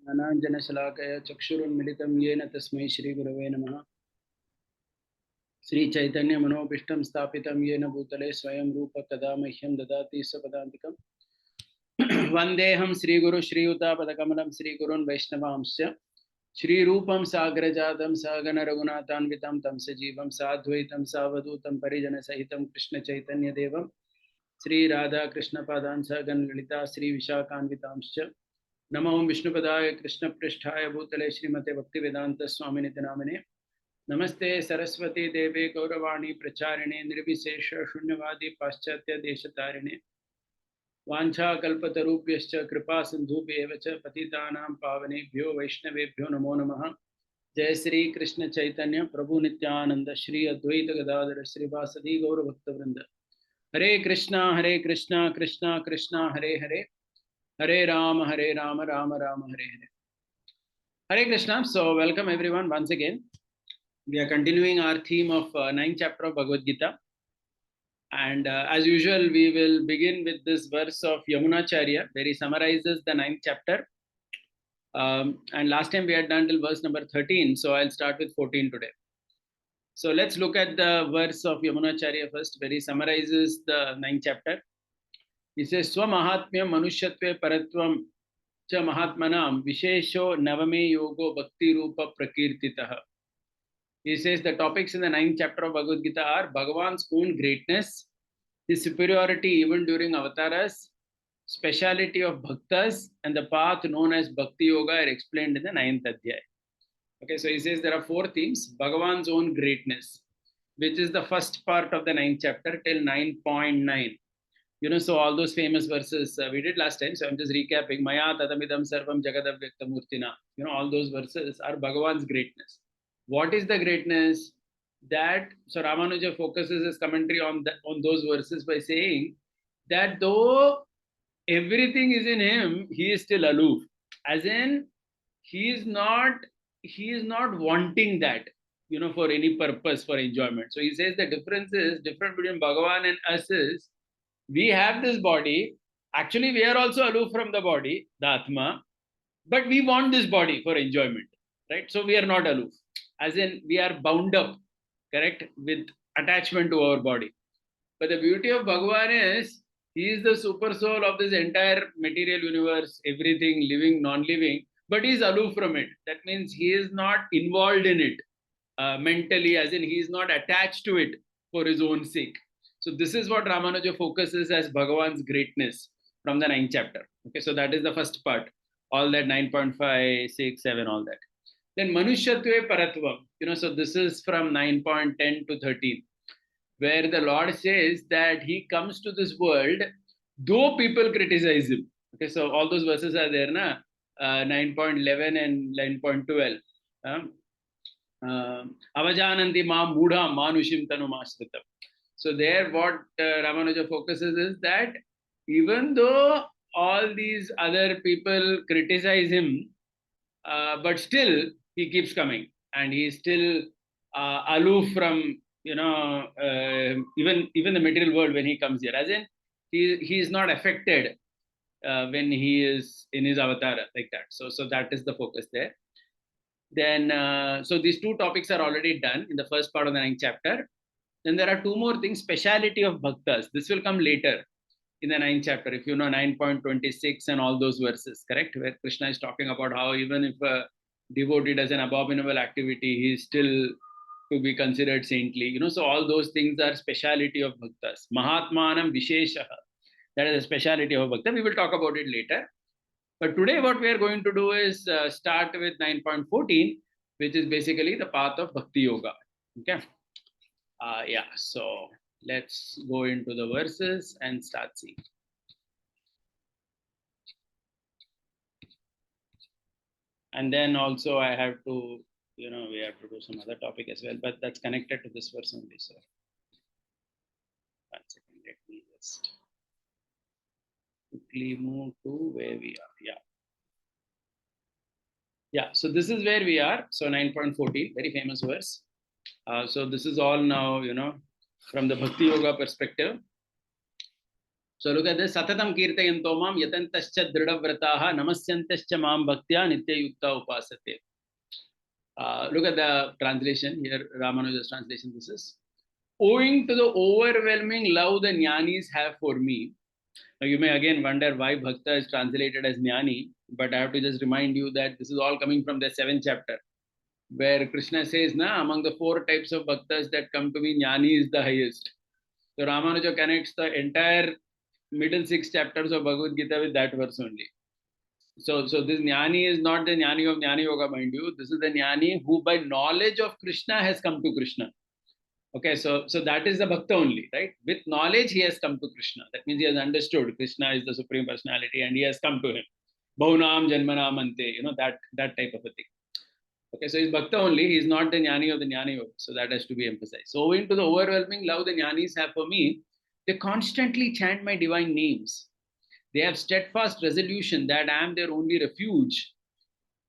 ज्ञानाञ्जनशलाकया चक्षुरुन्मिलितं येन तस्मै श्रीगुरवे नमः। श्रीचैतन्यमनोभीष्टं स्थापितं येन भूतले स्वयं रूप कदा मह्यं ददाति स्वपदान्तिकम्। वन्देऽहं श्रीगुरु श्रीयुतापदकमलं श्रीगुरून् वैष्णवांश्च श्रीरूपं साग्रजातं सहगण रघुनाथान्वितं तं सजीवं साद्वैतं सावधूतं परिजनसहितं कृष्णचैतन्यदेवं श्रीराधाकृष्णपादान् सहगण ललिता श्रीविशाखान्वितांश्च नमो विष्णुपदाय कृष्णपृष्ठाय भूतले श्रीमते भक्तिवेदांत स्वामिनिति नामिने नमस्ते सरस्वती देवे गौरवाणी प्रचारिणे निर्विशेष शून्यवादी पाश्चात्य देशतारिणे वाञ्छाकल्पतरुभ्यश्च कृपा सिन्धुभ्येव च पतितानां पावनेभ्यो वैष्णवेभ्यो नमो नमः। जय श्री कृष्ण चैतन्य प्रभु नित्यानंद श्री अद्वैत गदाधर श्रीवासदि गौरभक्तवृंद। हरे कृष्णा कृष्णा कृष्णा हरे हरे, हरे Ram Ram Ram Hare Hare. Hare Krishna. So welcome everyone once again. We are continuing our theme of 9th chapter of Bhagavad Gita. And as usual, we will begin with this verse of Yamunacharya, where he summarizes the 9th chapter. And last time we had done till verse number 13. So I'll start with 14 today. So let's look at the verse of Yamunacharya first, where he summarizes the 9th chapter. He says, Swamahatmya Manushyatve Paratvam Cha Mahatmanam Vishesho Navame Yogo Bhakti Rupa Prakirtitaha. He says the topics in the 9th chapter of Bhagavad Gita are Bhagavan's own greatness, his superiority even during avatars, speciality of bhaktas, and the path known as Bhakti Yoga are explained in the 9th Adhyaya. Okay, so he says there are 4 themes. Bhagavan's own greatness, which is the first part of the 9th chapter till 9.9. So all those famous verses we did last time. So I'm just recapping. Maya tadamidam sarvam jagadavyaktamurtina. All those verses are Bhagavan's greatness. What is the greatness? So Ramanuja focuses his commentary on those verses by saying that though everything is in him, he is still aloof. As in, he is not wanting that, for any purpose, for enjoyment. So he says the difference between Bhagavan and us is, we have this body. Actually, we are also aloof from the body, the Atma, but we want this body for enjoyment, right? So we are not aloof. As in, we are bound up, correct, with attachment to our body. But the beauty of Bhagavan is, he is the super soul of this entire material universe, everything, living, non-living, but he is aloof from it. That means he is not involved in it mentally, as in, he is not attached to it for his own sake. So this is what Ramanuja focuses as Bhagavan's greatness from the 9th chapter. Okay, so that is the first part. All that 9.5, 6, 7, all that. Then Manushyatve Paratvam. So this is from 9.10 to 13, where the Lord says that he comes to this world, though people criticize him. Okay, so all those verses are there, 9.11 and 9.12. Avajananti ma mudha manushim tanumashritam. So there what Ramanuja focuses is that even though all these other people criticize him, but still he keeps coming, and he is still aloof from, even the material world when he comes here. As in, he is not affected when he is in his avatar like that. So that is the focus there. Then, so these 2 topics are already done in the first part of the 9th chapter. Then there are 2 more things. Speciality of bhaktas. This will come later in the 9th chapter. If you know 9.26 and all those verses, correct? Where Krishna is talking about how even if a devotee does an abominable activity, he is still to be considered saintly. So all those things are speciality of bhaktas. Mahatmanam Visheshaha. That is a speciality of bhakta. We will talk about it later. But today what we are going to do is start with 9.14, which is basically the path of Bhakti Yoga. Okay. Yeah, so let's go into the verses and start seeing. And then also I have to, we have to do some other topic as well, but that's connected to this verse only. So one second, let me just quickly move to where we are. Yeah, so this is where we are. So 9.14, very famous verse. So this is all now, from the Bhakti Yoga perspective. So look at this. Satatam kirtayanto mam yatantascha dridhavrataha namasyantascha mam bhaktya nityayukta upasate. Look at the translation here, Ramanuja's translation. This is owing to the overwhelming love the jnanis have for me. Now you may again wonder why bhakta is translated as jnani, but I have to just remind you that this is all coming from the 7th chapter, where Krishna says, "Na among the 4 types of bhaktas that come to me, jnani is the highest." So Ramanuja connects the entire middle 6 chapters of Bhagavad Gita with that verse only. So this jnani is not the jnani of Jnana Yoga, mind you. This is the jnani who by knowledge of Krishna has come to Krishna. Okay, so that is the bhakta only, right? With knowledge, he has come to Krishna. That means he has understood Krishna is the Supreme Personality and he has come to him. Bahunam Janmanam Ante, that type of a thing. Okay, so he's bhakta only, he is not the jnani of the Jnana Yoga. So that has to be emphasized. So owing to the overwhelming love the jnanis have for me, they constantly chant my divine names. They have steadfast resolution that I am their only refuge,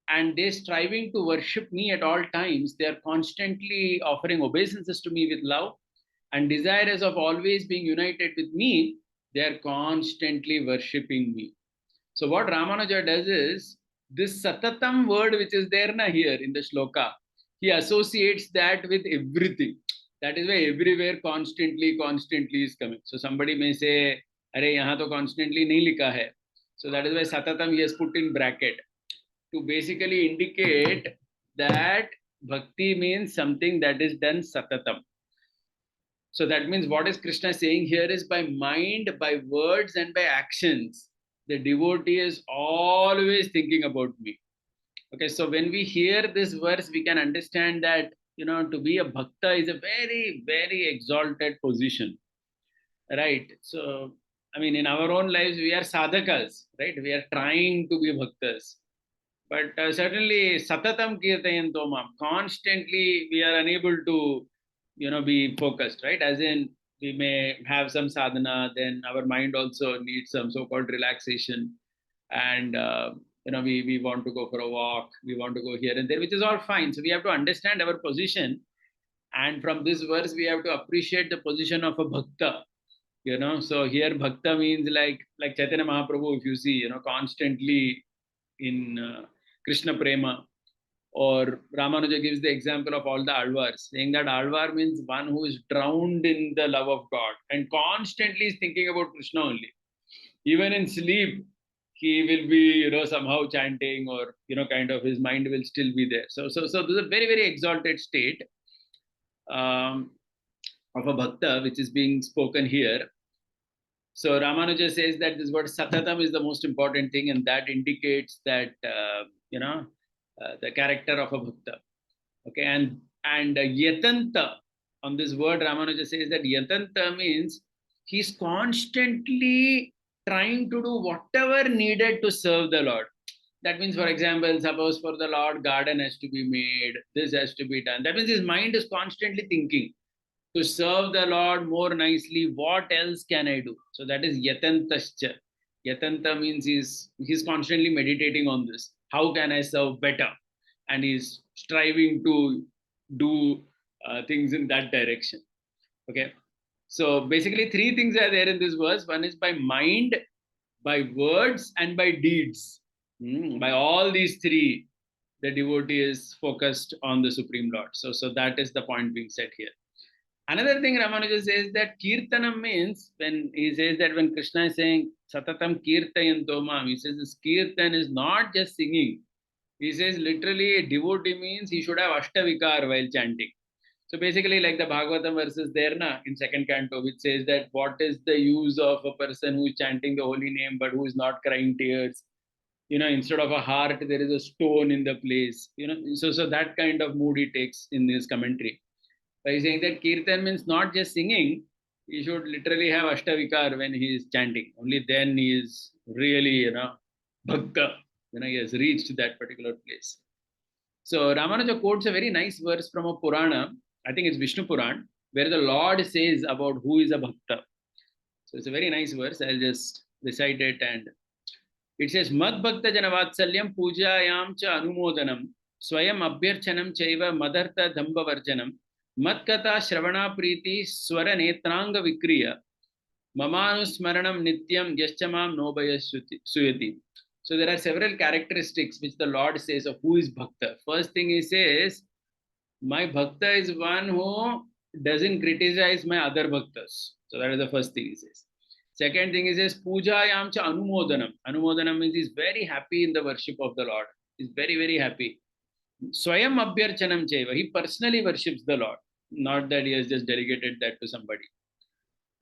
and they striving to worship me at all times. They are constantly offering obeisances to me with love, and desirous of always being united with me. They are constantly worshipping me. So what Ramanuja does is, this satatam word which is there here in the shloka, he associates that with everything. That is why everywhere constantly is coming. So somebody may say, "Arey, yahan to constantly nahi likha hai." So that is why satatam he has put in bracket to basically indicate that bhakti means something that is done satatam. So that means what is Krishna saying here is, by mind, by words, and by actions, the devotee is always thinking about me. Okay, so when we hear this verse, we can understand that, to be a bhakta is a very, very exalted position, right? So, I mean, in our own lives, we are sadhakas, right? We are trying to be bhaktas. But certainly, satatam kirtayanto mam, constantly we are unable to, be focused, right? As in, we may have some sadhana, then our mind also needs some so-called relaxation. And, we want to go for a walk, we want to go here and there, which is all fine. So we have to understand our position. And from this verse, we have to appreciate the position of a bhakta. So here bhakta means like Chaitanya Mahaprabhu, if you see, constantly in Krishna Prema, or Ramanuja gives the example of all the alvars, saying that alvar means one who is drowned in the love of God and constantly is thinking about Krishna only. Even in sleep, he will be, somehow chanting, or, kind of his mind will still be there. So this is a very, very exalted state of a bhakta, which is being spoken here. So Ramanuja says that this word satatam is the most important thing, and that indicates that, the character of a bhakta. Okay, and yatanta, on this word Ramanuja says that yatanta means he's constantly trying to do whatever needed to serve the Lord. That means, for example, suppose for the Lord, garden has to be made, this has to be done. That means his mind is constantly thinking, to serve the Lord more nicely, what else can I do? So that is yatantascha. Yatanta means he's constantly meditating on this. How can I serve better? And he's striving to do things in that direction. Okay. So basically 3 things are there in this verse. One is by mind, by words, and by deeds. By all these 3, the devotee is focused on the Supreme Lord. So that is the point being said here. Another thing Ramanuja says that kirtanam means, when he says that when Krishna is saying satatam kirtayanto mam, he says this kirtan is not just singing. He says literally a devotee means he should have ashtavikar while chanting. So basically, like the Bhagavatam verses there in 2nd canto, which says that what is the use of a person who is chanting the holy name but who is not crying tears? Instead of a heart, there is a stone in the place. So that kind of mood he takes in his commentary. By saying that kirtan means not just singing, he should literally have ashtavikar when he is chanting. Only then he is really, bhakta. He has reached that particular place. So Ramanuja quotes a very nice verse from a Purana, I think it's Vishnu Puran, where the Lord says about who is a bhakta. So it's a very nice verse. I'll just recite it. And it says, Mad Bhakta Janavatsalyam Pujayam Cha Anumodanam Swayam Abhyarchanam Chaiva Madartha Dhamba Varjanam Matkata Shravana Priti Swara Netranga Vikriya Mamanusmaranam nityam yaschamam nobhayas suyati. So there are several characteristics which the Lord says of who is bhakta. First thing he says, my bhakta is one who doesn't criticize my other bhaktas. So that is the first thing he says. Second thing he says, Pujayam cha anumodanam. Anumodanam means he's very happy in the worship of the Lord. He's very, very happy. Swayam abhyarchanam cheva. He personally worships the Lord. Not that he has just delegated that to somebody.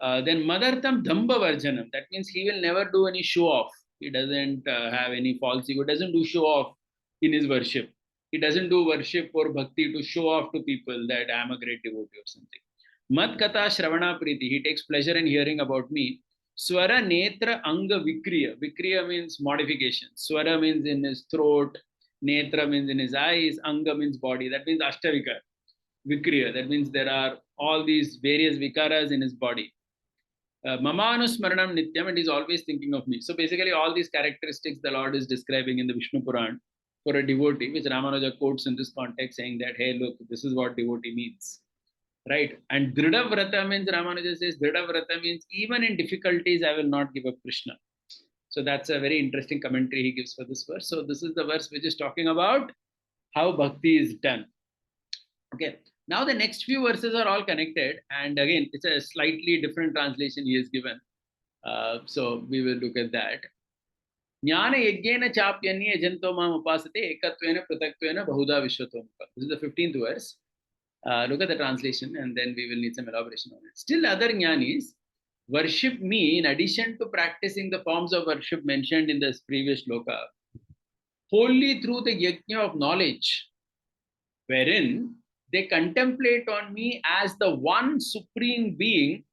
Then Madartham Dhamba Varjanam. That means he will never do any show off. He doesn't have any false ego, doesn't do show off in his worship. He doesn't do worship or bhakti to show off to people that I am a great devotee or something. Mat Katha Shravana Priti. He takes pleasure in hearing about me. Swara Netra Anga Vikriya. Vikriya means modification. Swara means in his throat. Netra means in his eyes. Anga means body. That means Ashtavikar. Vikriya. That means there are all these various vikaras in his body. Mamanusmaranam nityam, and he's always thinking of me. So basically, all these characteristics the Lord is describing in the Vishnu Puran for a devotee, which Ramanuja quotes in this context, saying that, hey, look, this is what devotee means. Right? And Dhrida Vrata means, Ramanuja says, Dhrida Vrata means even in difficulties, I will not give up Krishna. So that's a very interesting commentary he gives for this verse. So this is the verse which is talking about how bhakti is done. Okay. Now the next few verses are all connected, and again, it's a slightly different translation he has given. So we will look at that. Jnana yajnena chapyanye janto mam upasate ekatvena pratatvena bahuda vishwatomukha. This is the 15th verse. Look at the translation, and then we will need some elaboration on it. Still other jnanis worship me in addition to practicing the forms of worship mentioned in this previous shloka, wholly through the yajna of knowledge, wherein they contemplate on me as the one supreme being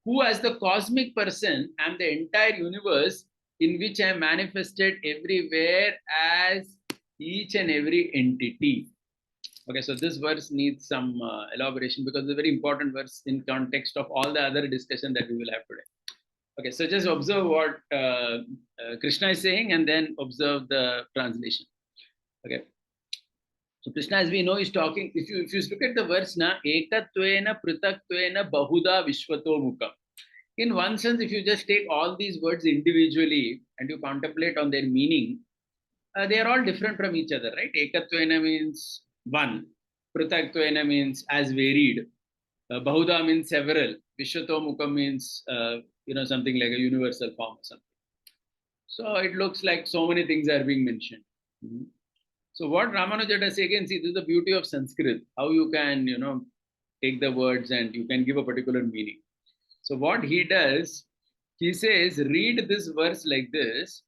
who, as the cosmic person, am the entire universe in which I am manifested everywhere as each and every entity. Okay, so this verse needs some elaboration because it's a very important verse in context of all the other discussion that we will have today. Okay, so just observe what Krishna is saying and then observe the translation. Okay. So Krishna, as we know, is talking. If you look at the verse, na ekatvena pritatvena bahuda vishwato mukha. In one sense, if you just take all these words individually and you contemplate on their meaning, they are all different from each other, right? Ekatvena means one, pritatvena means as varied, bahuda means several, vishwato mukha means something like a universal form or something. So it looks like so many things are being mentioned. Mm-hmm. So what Ramanuja does again, see, this is the beauty of Sanskrit, how you can, take the words and you can give a particular meaning. So what he does, he says, read this verse like this,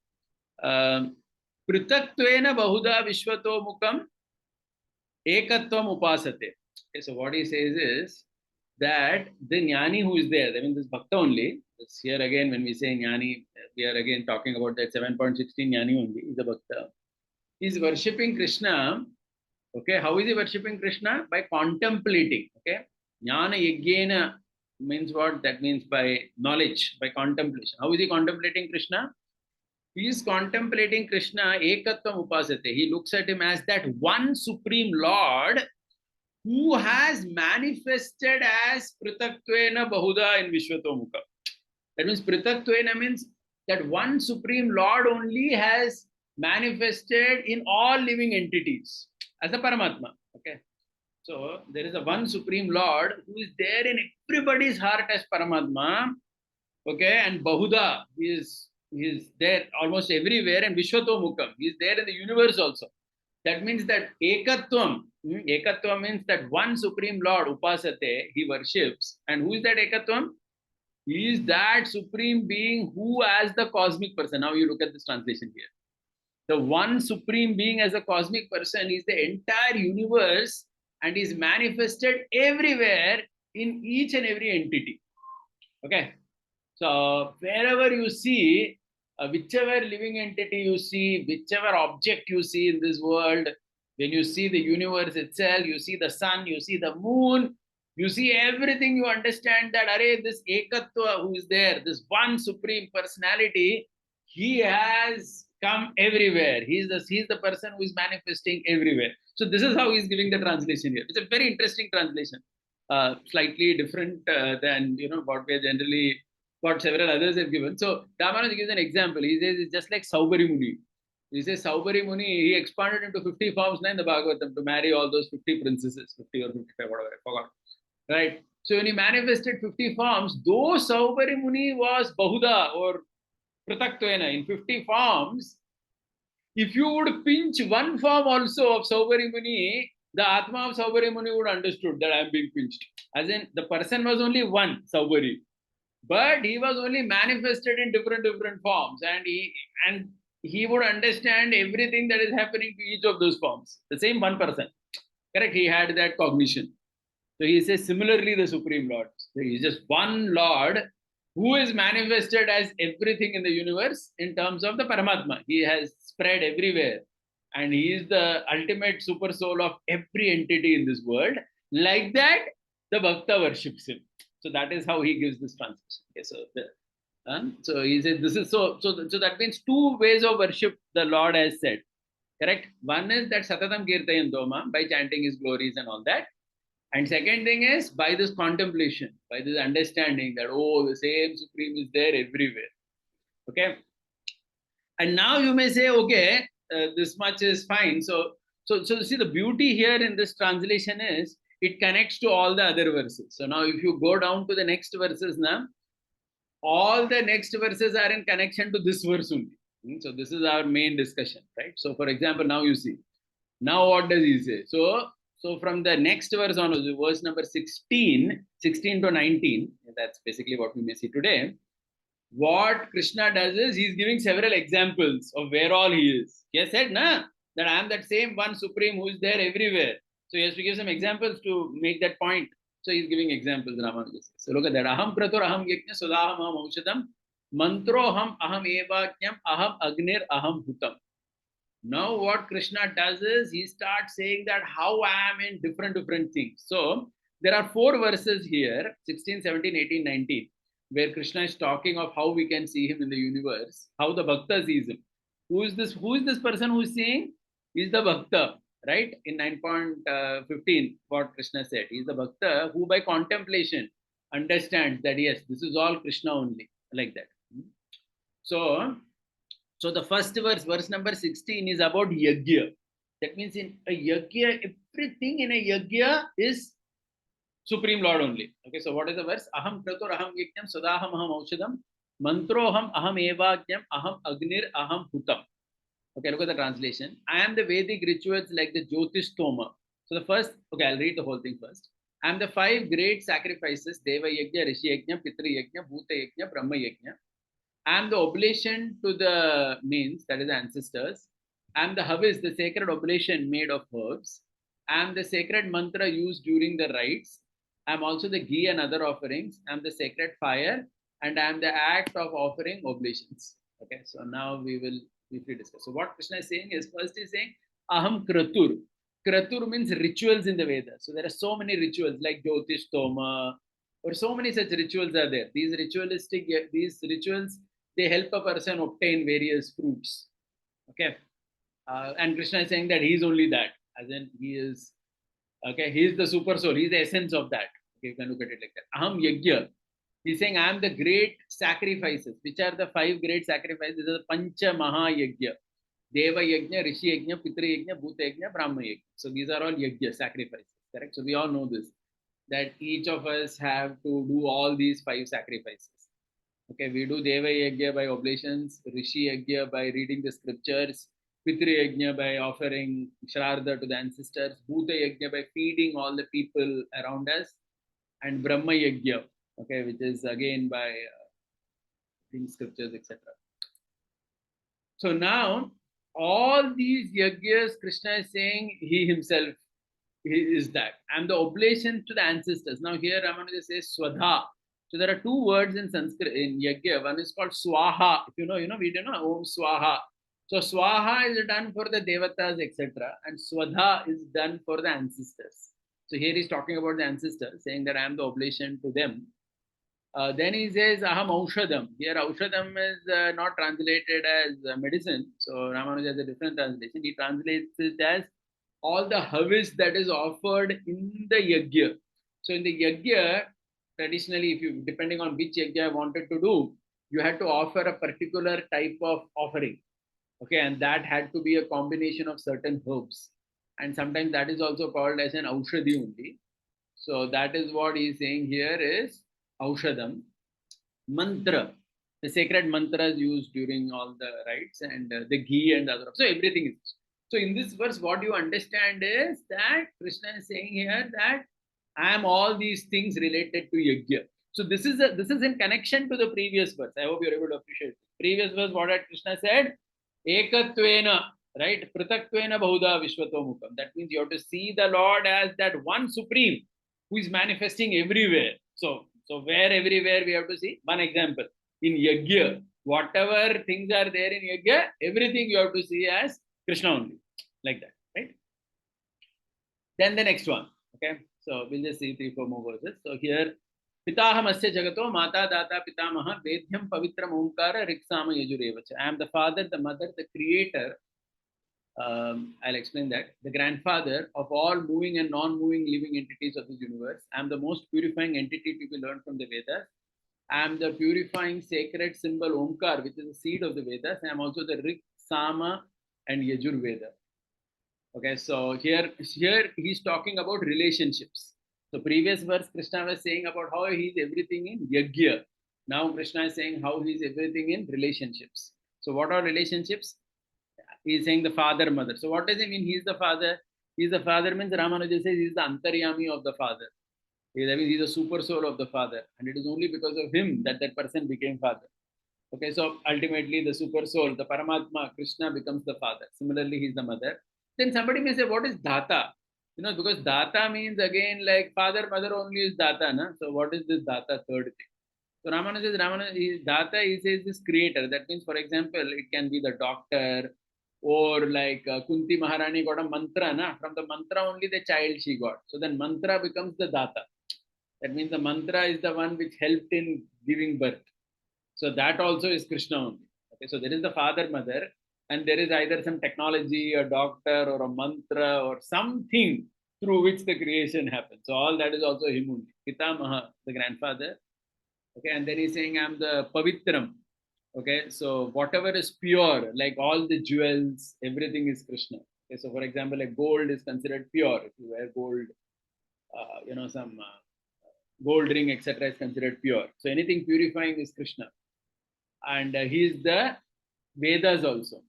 Pritatvena bahuda vishwato mukam ekatvam upasate. Okay, so what he says is that the jnani who is there, I mean this bhakta only, this here again when we say jnani, we are again talking about that 7.16 jnani only, is a bhakta. He's worshipping Krishna. Okay, how is he worshipping Krishna? By contemplating. Okay, jnana yajnena means what? That means by knowledge, by contemplation. How is he contemplating Krishna? He is contemplating Krishna ekatvam upasate. He looks at him as that one supreme Lord who has manifested as pritatvena bahuda in Vishwatomukha. That means pritatvena means that one supreme Lord only has manifested in all living entities as a Paramatma. Okay. So there is a one supreme Lord who is there in everybody's heart as Paramatma. Okay. And Bahuda, he is there almost everywhere, and Vishwatomukam, he is there in the universe also. That means that Ekatvam means that one supreme Lord, Upasate, he worships. And who is that Ekatvam? He is that supreme being who, as the cosmic person, now you look at this translation here. The one supreme being as a cosmic person is the entire universe and is manifested everywhere in each and every entity. Okay. So wherever you see, whichever living entity you see, whichever object you see in this world, when you see the universe itself, you see the sun, you see the moon, you see everything, you understand that, array, this Ekatva who is there, this one supreme personality, he has come everywhere. He's the person who is manifesting everywhere. So this is how he's giving the translation here. It's a very interesting translation, slightly different than what we are generally what several others have given. So Ramanuja gives an example. He says it's just like Saubari Muni. He says Saubari Muni, he expanded into 50 forms in the Bhagavatam to marry all those 50 princesses, 50 or 55, whatever, I forgot. Right? So when he manifested 50 forms, though Saubari Muni was Bahuda or Prataktena in 50 forms, if you would pinch one form also of Saubari Muni, the Atma of Saubari Muni would understood that I am being pinched. As in, the person was only one, Saubari, but he was only manifested in different forms, and he would understand everything that is happening to each of those forms. The same one person, correct? He had that cognition. So he says similarly the Supreme Lord. So he is just one Lord who is manifested as everything in the universe in terms of the Paramatma. He has spread everywhere. And he is the ultimate super soul of every entity in this world. Like that, the Bhakta worships him. So that is how he gives this translation. Okay, so he says this is so that means two ways of worship the Lord has said. Correct? One is that Satatam Kirtayan Doma by chanting his glories and all that. And second thing is by this contemplation, by this understanding that, oh, the same Supreme is there everywhere. Okay. And now you may say, okay, this much is fine. So see, the beauty here in this translation is it connects to all the other verses. So now if you go down to the next verses now, all the next verses are in connection to this verse only. So this is our main discussion, right? So for example, now you see, now what does he say? So from the next verse on, verse number 16 to 19, that's basically what we may see today. What Krishna does is he's giving several examples of where all he is. He has said, that I am that same one Supreme who is there everywhere. So he has to give some examples to make that point. So he's giving examples, Ramanuja. So look at that. Aham kratur aham yajna sudaham aham aushadam mantroham aham evajnam aham agnir aham hutam. Now what Krishna does is he starts saying that how I am in different things. So there are 4 verses here, 16, 17, 18, 19, where Krishna is talking of how we can see him in the universe, how the Bhakta sees him. Who is this person who is seeing? He's the Bhakta, right? In 9.15, what Krishna said. He's the Bhakta who by contemplation understands that yes, this is all Krishna only, like that. So the first verse number 16 is about yajna. That means in a yajna, everything in a yajna is Supreme Lord only. Okay, so what is the verse? Aham kratur aham yajnam sadaham aham aushadam mantroham aham evajnam aham agnir aham hutam. Okay, look at the translation. I am the Vedic rituals like the Jyotish Toma. So the first, okay, I'll read the whole thing first. I am the 5 great sacrifices, Deva Yajna, Rishi Yajna, Pitri Yajna, Bhuta Yajna, Brahma Yajna. I am the oblation to the means, that is the ancestors. I am the havis, the sacred oblation made of herbs. I am the sacred mantra used during the rites. I am also the ghee and other offerings. I am the sacred fire, and I am the act of offering oblations. Okay, so now we will briefly discuss. So what Krishna is saying is, first is saying, Aham Kratur. Kratur means rituals in the Vedas. So there are so many rituals like Jyotish Toma, or so many such rituals are there. These rituals, they help a person obtain various fruits. Okay. And Krishna is saying that he is only that. As in, he is, okay, he is the super soul. He is the essence of that. Okay, you can look at it like that. Aham yajna. He's saying, I am the great sacrifices. Which are the 5 great sacrifices? The Pancha Maha Yajna. Deva Yajna, Rishi Yajna, Pitri Yajna, Bhuta Yajna, Brahma Yajna. So these are all Yajna, sacrifices. Correct? So we all know this. That each of us have to do all these 5 sacrifices. Okay, we do Deva Yajna by oblations, Rishi Yajna by reading the scriptures, Pitri Yajna by offering Shraddha to the ancestors, Bhuta Yajna by feeding all the people around us, and Brahma Yajna, okay, which is again by reading scriptures, etc. So now, all these yajnas, Krishna is saying he himself is that. And the oblation to the ancestors. Now here Ramanuja says Swadha. So there are 2 words in Sanskrit, in yajna. One is called Swaha. If you know, we do know Om Swaha. So Swaha is done for the Devatas, etc. And Swadha is done for the ancestors. So here he's talking about the ancestors, saying that I am the oblation to them. Then he says Aham Aushadam. Here Aushadam is not translated as medicine. So Ramanuja has a different translation. He translates it as all the havis that is offered in the yajna. So in the yajna, traditionally, if you, depending on which yajna I wanted to do, you had to offer a particular type of offering. Okay, and that had to be a combination of certain herbs. And sometimes that is also called as an aushadhi only. So that is what he is saying here is aushadam. Mantra, the sacred mantras used during all the rites, and the ghee and other. So everything is. So in this verse, what you understand is that Krishna is saying here that I am all these things related to yajna. So this is in connection to the previous verse. I hope you're able to appreciate it. Previous verse, what had Krishna said? Ekatvena, right? Pritakwena bahuda vishwatomukam. That means you have to see the Lord as that one supreme who is manifesting everywhere. So where everywhere we have to see? One example. In Yajna, whatever things are there in Yajna, everything you have to see as Krishna only. Like that, right? Then the next one. Okay. So we'll just see 3-4 more verses. So here, Pitahamasya Jagato, Mata Data Pitamaha, Vedhyam Pavitram Omkara, Riksama Yajurevacha. I am the father, the mother, the creator. I'll explain that. The grandfather of all moving and non-moving living entities of this universe. I am the most purifying entity to be learned from the Vedas. I am the purifying sacred symbol Omkar, which is the seed of the Vedas. I am also the Rik, Sama, and Yajur Veda. Okay, so here he's talking about relationships. So previous verse, Krishna was saying about how he's everything in Yajna. Now Krishna is saying how he's everything in relationships. So what are relationships? He's saying the father, mother. So what does it mean? He's the father. He's the father means Ramanuja says he's the Antaryami of the father. That means he's the super soul of the father. And it is only because of him that that person became father. Okay, so ultimately the super soul, the Paramatma, Krishna becomes the father. Similarly, he's the mother. Then somebody may say, what is Data? Because Data means again like father, mother only is Data. Na? So what is this Data third thing? So Ramana says, Data is this creator. That means, for example, it can be the doctor, or like Kunti Maharani got a mantra. Na? From the mantra only the child she got. So then mantra becomes the Data. That means the mantra is the one which helped in giving birth. So that also is Krishna only. Okay, so there is the father, mother, and there is either some technology, a doctor, or a mantra, or something through which the creation happens. So all that is also him only. Pitamaha, the grandfather. Okay, and then he's saying, I'm the Pavitram. Okay, so whatever is pure, like all the jewels, everything is Krishna. Okay, so for example, like gold is considered pure. If you wear gold, some gold ring, etc., is considered pure. So anything purifying is Krishna. And he is the Vedas also.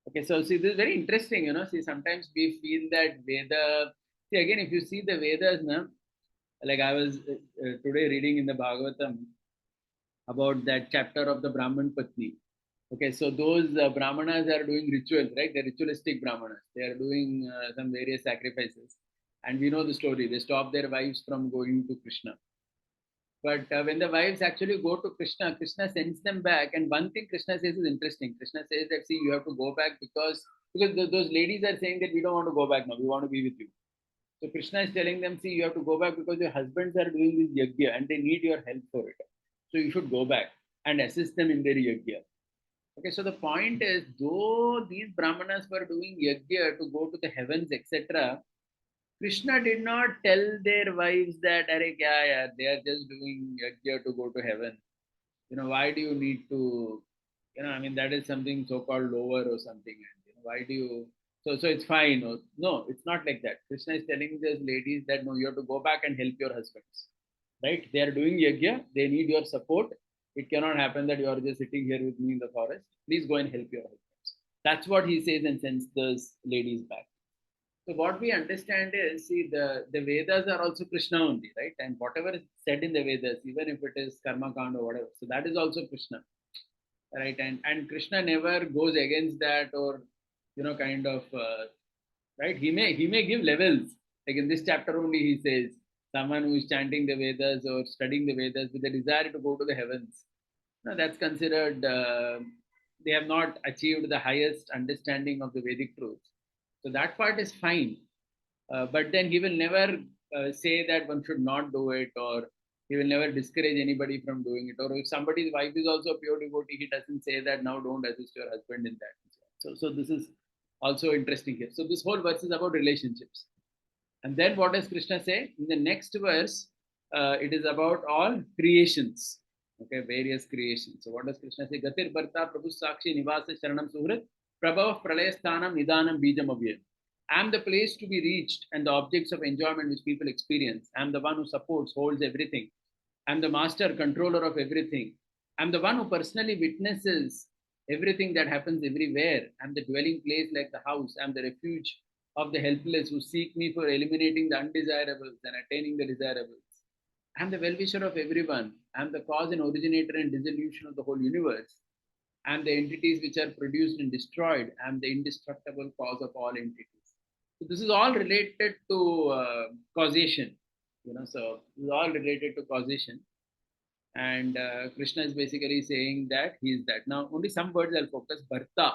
Okay, so see, this is very interesting, See, sometimes we feel that Veda, see, again, if you see the Vedas, like I was today reading in the Bhagavatam about that chapter of the Brahman Patni. Okay, so those Brahmanas are doing rituals, right? They're ritualistic Brahmanas. They are doing some various sacrifices. And we know the story. They stop their wives from going to Krishna. But when the wives actually go to Krishna, Krishna sends them back. And one thing Krishna says is interesting. Krishna says that, see, you have to go back because those ladies are saying that we don't want to go back now. We want to be with you. So Krishna is telling them, see, you have to go back because your husbands are doing this yajna and they need your help for it. So you should go back and assist them in their yajna. Okay, so the point is, though these Brahmanas were doing yajna to go to the heavens, etc., Krishna did not tell their wives that, they are just doing yajna to go to heaven. Why do you need to, that is something so-called lower or something. And, why do you, so it's fine. No, it's not like that. Krishna is telling these ladies that, no, you have to go back and help your husbands. Right? They are doing yajna. They need your support. It cannot happen that you are just sitting here with me in the forest. Please go and help your husbands. That's what he says and sends those ladies back. So what we understand is, see, the Vedas are also Krishna only, right? And whatever is said in the Vedas, even if it is Karma Kanda or whatever, so that is also Krishna, right? And Krishna never goes against that or, right? He may give levels. Like in this chapter only, he says, someone who is chanting the Vedas or studying the Vedas with a desire to go to the heavens, that's considered, they have not achieved the highest understanding of the Vedic truth. So that part is fine. But then he will never say that one should not do it, or he will never discourage anybody from doing it. Or if somebody's wife is also a pure devotee, he doesn't say that now don't assist your husband in that. So this is also interesting here. So this whole verse is about relationships. And then what does Krishna say? In the next verse, it is about all creations. Okay, various creations. So what does Krishna say? Gatir Bharta Prabhu Sakshi Nivasa Sharanam Suhrit Prabhav Pralayasthanam Nidanam Bijam Abhyam. I am the place to be reached and the objects of enjoyment which people experience. I am the one who supports, holds everything. I am the master controller of everything. I am the one who personally witnesses everything that happens everywhere. I am the dwelling place like the house. I am the refuge of the helpless who seek me for eliminating the undesirables and attaining the desirables. I am the well-wisher of everyone. I am the cause and originator and dissolution of the whole universe. I am the entities which are produced and destroyed. I am the indestructible cause of all entities. So this is all related to causation. So this is all related to causation. And Krishna is basically saying that he is that. Now, only some words I'll focus. Bharta.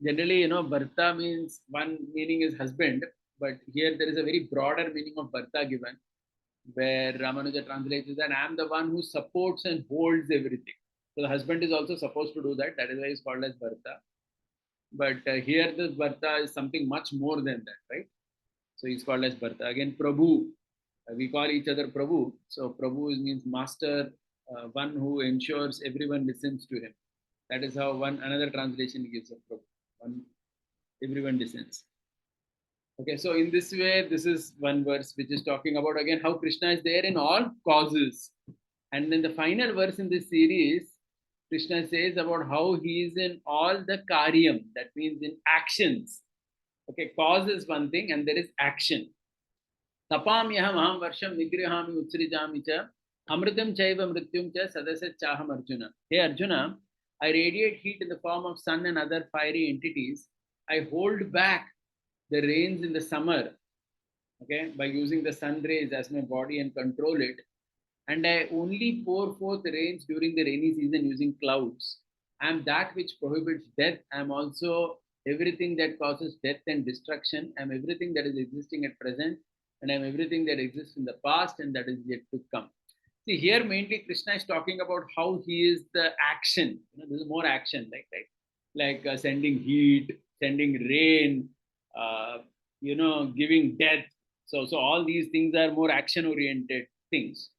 Generally, Bharta means one meaning is husband, but here there is a very broader meaning of Bharta given, where Ramanuja translates that I am the one who supports and holds everything. So the husband is also supposed to do that. That is why it's called as Bharta. But here this Bharta is something much more than that, right? So he's called as Bharta. Again, Prabhu. We call each other Prabhu. So Prabhu means master, one who ensures everyone listens to him. That is how another translation gives of Prabhu. Everyone listens. Okay, so in this way, this is one verse which is talking about again how Krishna is there in all causes. And then the final verse in this series, Krishna says about how he is in all the karyam, that means in actions. Okay, cause is one thing and there is action. Tapamyaham aham varsham nigrihami utsrijami cha amritam chaiva mrityum cha sadasya chaham Arjuna. Hey Arjuna, I radiate heat in the form of sun and other fiery entities. I hold back the rains in the summer, okay, by using the sun rays as my body and control it. And I only pour forth rains during the rainy season using clouds. I am that which prohibits death. I am also everything that causes death and destruction. I am everything that is existing at present, and I am everything that exists in the past and that is yet to come. See, here mainly Krishna is talking about how he is the action. This is more action, like sending heat, sending rain, giving death. So all these things are more action-oriented things.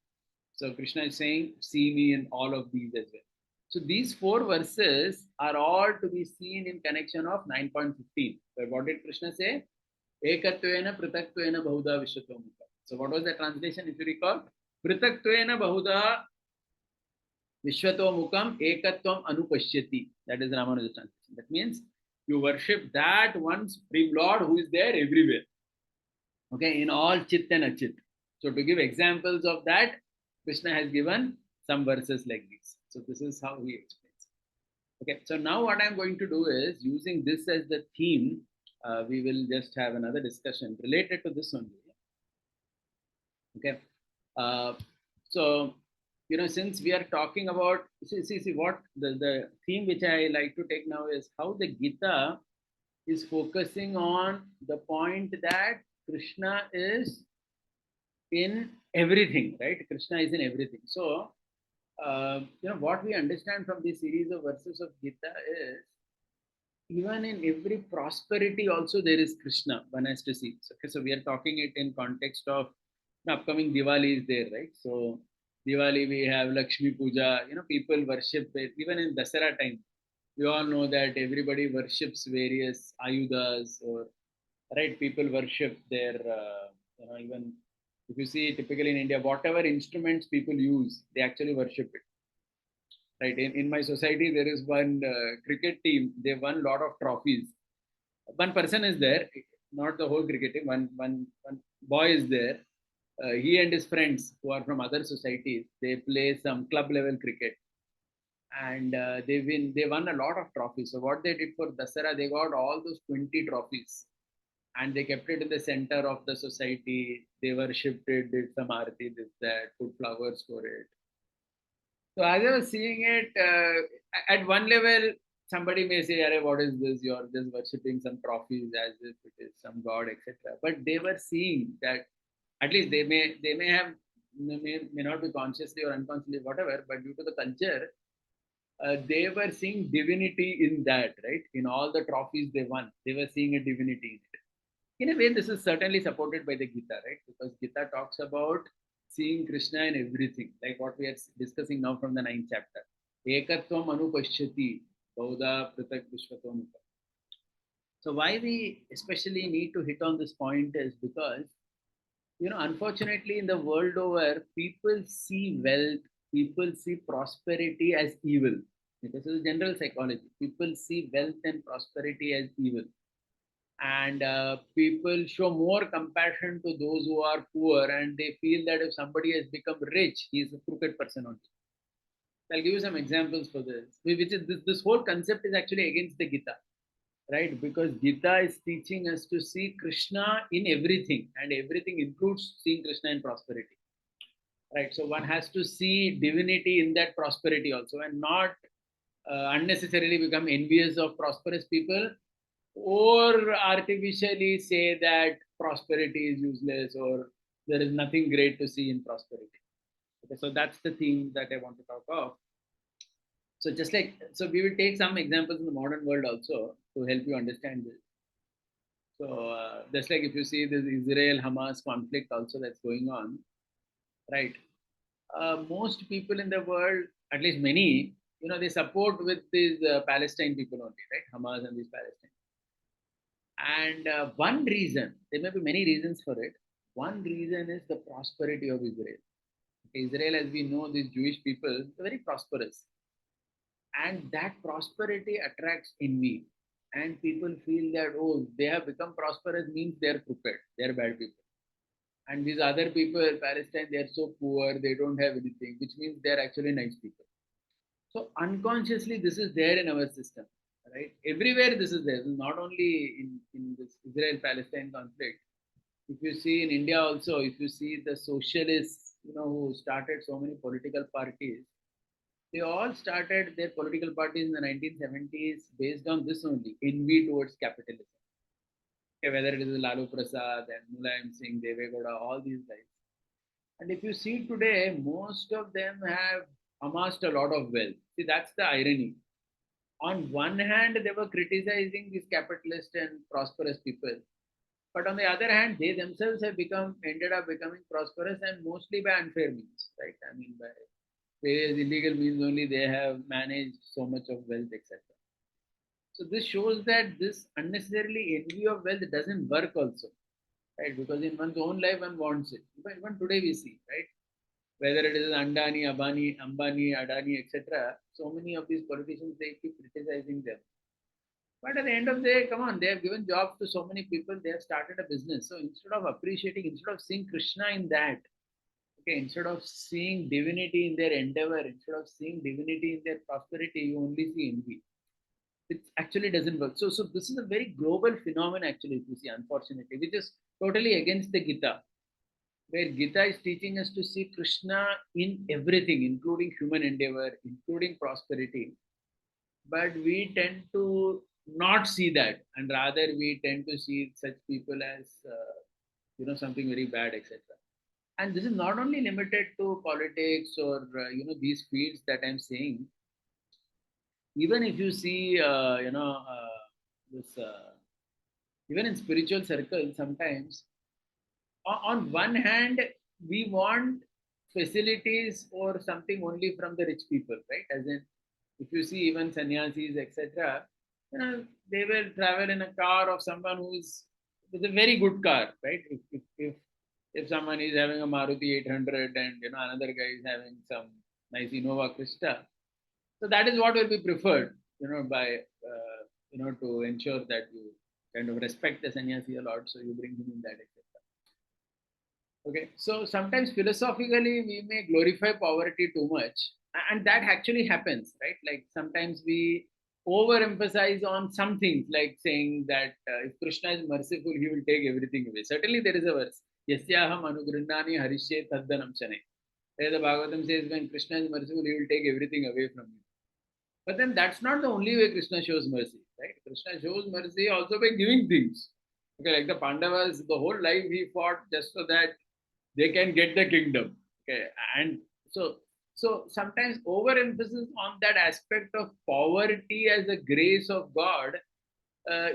So Krishna is saying, see me in all of these as well. So these four verses are all to be seen in connection of 9.15. But what did Krishna say? Ekatvena pritatvena bahuda vishwatomukha. So what was the translation, if you recall? Pritatvena bahuda vishwatomukam ekatvam anupashyati. That is Ramanuja's translation. That means you worship that one Supreme Lord who is there everywhere. Okay, in all chit and achit. So to give examples of that, Krishna has given some verses like these. So this is how he explains. Okay, so now what I'm going to do is, using this as the theme, we will just have another discussion related to this only. Okay, so since we are talking about, see what the theme which I like to take now is how the Gita is focusing on the point that Krishna is in everything, right? Krishna is in everything. So, what we understand from this series of verses of Gita is even in every prosperity also there is Krishna, one has to see. So, okay, so we are talking it in context of the upcoming Diwali is there, right? So Diwali we have Lakshmi Puja, people worship it. Even in Dasara time, we all know that everybody worships various ayudas, or right, people worship their, even if you see typically in India, whatever instruments people use, they actually worship it. Right. In my society, there is one cricket team. They won a lot of trophies. One person is there, not the whole cricket team. One boy is there. He and his friends who are from other societies, they play some club level cricket, and they win. They won a lot of trophies. So what they did for Dasara, they got all those 20 trophies, and they kept it in the center of the society. They worshipped it, did some aarti, this that, put flowers for it. So as I was seeing it, at one level, somebody may say, "Arey, what is this? You're just worshipping some trophies as if it is some god, etc." But they were seeing that at least they may not be consciously or unconsciously, whatever, but due to the culture, they were seeing divinity in that, right? In all the trophies they won, they were seeing a divinity in it. In a way, this is certainly supported by the Gita, right? Because Gita talks about seeing Krishna in everything, like what we are discussing now from the ninth chapter. Ekatvam anupashyati, Bauda Pratak Vishwatam. So why we especially need to hit on this point is because, unfortunately in the world over, people see wealth, people see prosperity as evil. This is general psychology. People see wealth and prosperity as evil. And people show more compassion to those who are poor, and they feel that if somebody has become rich, he is a crooked person only. I'll give you some examples for this. Which is this whole concept is actually against the Gita, right? Because Gita is teaching us to see Krishna in everything, and everything includes seeing Krishna in prosperity, right? So one has to see divinity in that prosperity also, and not unnecessarily become envious of prosperous people, or artificially say that prosperity is useless or there is nothing great to see in prosperity. Okay, so that's the theme that I want to talk of. So just like, so we will take some examples in the modern world also to help you understand this. So just like if you see this Israel-Hamas conflict also that's going on, right? Most people in the world, at least many, they support with these Palestine people only, right? Hamas and these Palestine. And one reason, there may be many reasons for it. One reason is the prosperity of Israel. Israel, as we know, these Jewish people, they're very prosperous. And that prosperity attracts envy. And people feel that, oh, they have become prosperous means they're crooked, they're bad people. And these other people, Palestine, they're so poor, they don't have anything, which means they're actually nice people. So unconsciously, this is there in our system, right? Everywhere this is there, not only in this Israel-Palestine conflict. If you see in India also, if you see the socialists, who started so many political parties, they all started their political parties in the 1970s based on this only, envy towards capitalism. Okay, whether it is Lalu Prasad and Mulayam Singh, Deve Gowda, all these guys. And if you see today, most of them have amassed a lot of wealth. See, that's the irony. On one hand, they were criticizing these capitalist and prosperous people. But on the other hand, they themselves have ended up becoming prosperous, and mostly by unfair means, right? I mean, by various illegal means only they have managed so much of wealth, etc. So this shows that this unnecessarily envy of wealth doesn't work also, right? Because in one's own life, one wants it. Even today we see, right? Whether it is Ambani, Adani, etc. So many of these politicians, they keep criticizing them. But at the end of the day, come on, they have given jobs to so many people, they have started a business. So instead of appreciating, instead of seeing Krishna in that, okay, instead of seeing divinity in their endeavor, instead of seeing divinity in their prosperity, you only see envy. It actually doesn't work. So this is a very global phenomenon, actually, if you see, unfortunately, which is totally against the Gita, where Gita is teaching us to see Krishna in everything, including human endeavor, including prosperity. But we tend to not see that, and rather we tend to see such people as, something very bad, etc. And this is not only limited to politics or, these fields that I'm saying. Even if you see, this, even in spiritual circles, sometimes on one hand, we want facilities or something only from the rich people, right? As in, if you see even sannyasis, etc., they will travel in a car of someone who is with a very good car, right? If someone is having a Maruti 800 and another guy is having some nice Innova Krista, so that is what will be preferred, by to ensure that you kind of respect the sannyasi a lot, so you bring him in that, etc. Okay, so sometimes philosophically we may glorify poverty too much, and that actually happens, right? Like sometimes we overemphasize on some things, like saying that if Krishna is merciful, he will take everything away. Certainly, there is a verse, Yasyaham anugrihnani harishye taddanam shane. There the Bhagavatam says when Krishna is merciful, he will take everything away from you. But then that's not the only way Krishna shows mercy, right? Krishna shows mercy also by giving things. Okay, like the Pandavas, the whole life he fought just so that they can get the kingdom. Okay, and so sometimes overemphasis on that aspect of poverty as a grace of God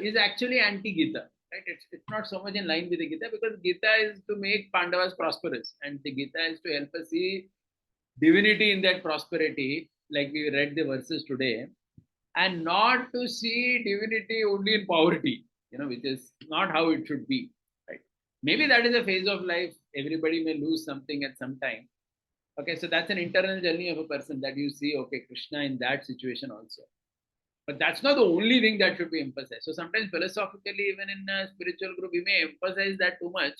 is actually anti-Gita. right? It's not so much in line with the Gita, because Gita is to make Pandavas prosperous, and the Gita is to help us see divinity in that prosperity, like we read the verses today, and not to see divinity only in poverty, which is not how it should be, right? Maybe that is a phase of life. Everybody may lose something at some time. Okay, so that's an internal journey of a person that you see, okay, Krishna in that situation also. But that's not the only thing that should be emphasized. So sometimes philosophically, even in a spiritual group, we may emphasize that too much.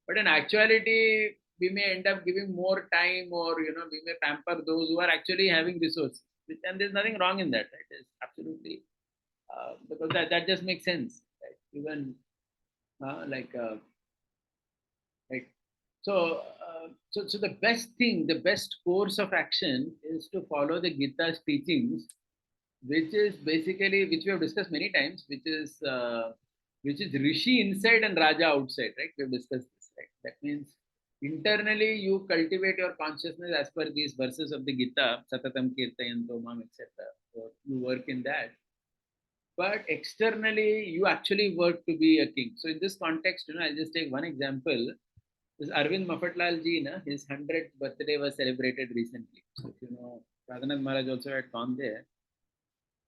But in actuality, we may end up giving more time, or we may pamper those who are actually having resources. And there's nothing wrong in that, right? It's absolutely because that just makes sense, right? Even like right. So the best thing, the best course of action is to follow the Gita's teachings, which is basically, which we have discussed many times, which is Rishi inside and Raja outside, right? We have discussed this, right? That means internally you cultivate your consciousness as per these verses of the Gita, Satatam Kirtayanto Mam, etc. So you work in that. But externally, you actually work to be a king. So in this context, I'll just take one example. This Arvind Mafatlal ji, his 100th birthday was celebrated recently. So if you know, Radhanath Maharaj also had gone there.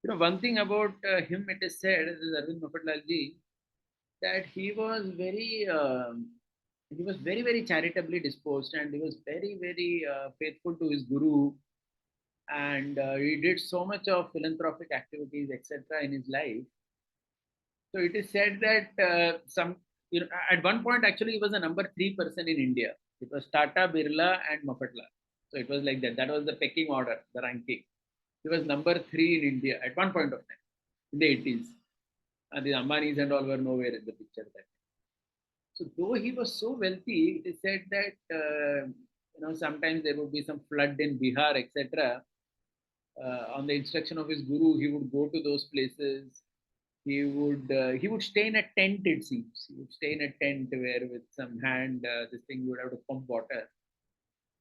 One thing about him, it is said, this is Arvind Mafatlal ji, that he was very, very charitably disposed, and he was very, very faithful to his guru, and he did so much of philanthropic activities, etc., in his life. So it is said that at one point, actually, he was the number 3 person in India. It was Tata, Birla, and Mafatlal. So it was like that. That was the pecking order, the ranking. He was number 3 in India at one point of time in the 80s. And the Ambanis and all were nowhere in the picture then. So though he was so wealthy, it is said that sometimes there would be some flood in Bihar, etc. On the instruction of his guru, he would go to those places. He would stay in a tent. It seems he would stay in a tent where with some hand this thing he would have to pump water,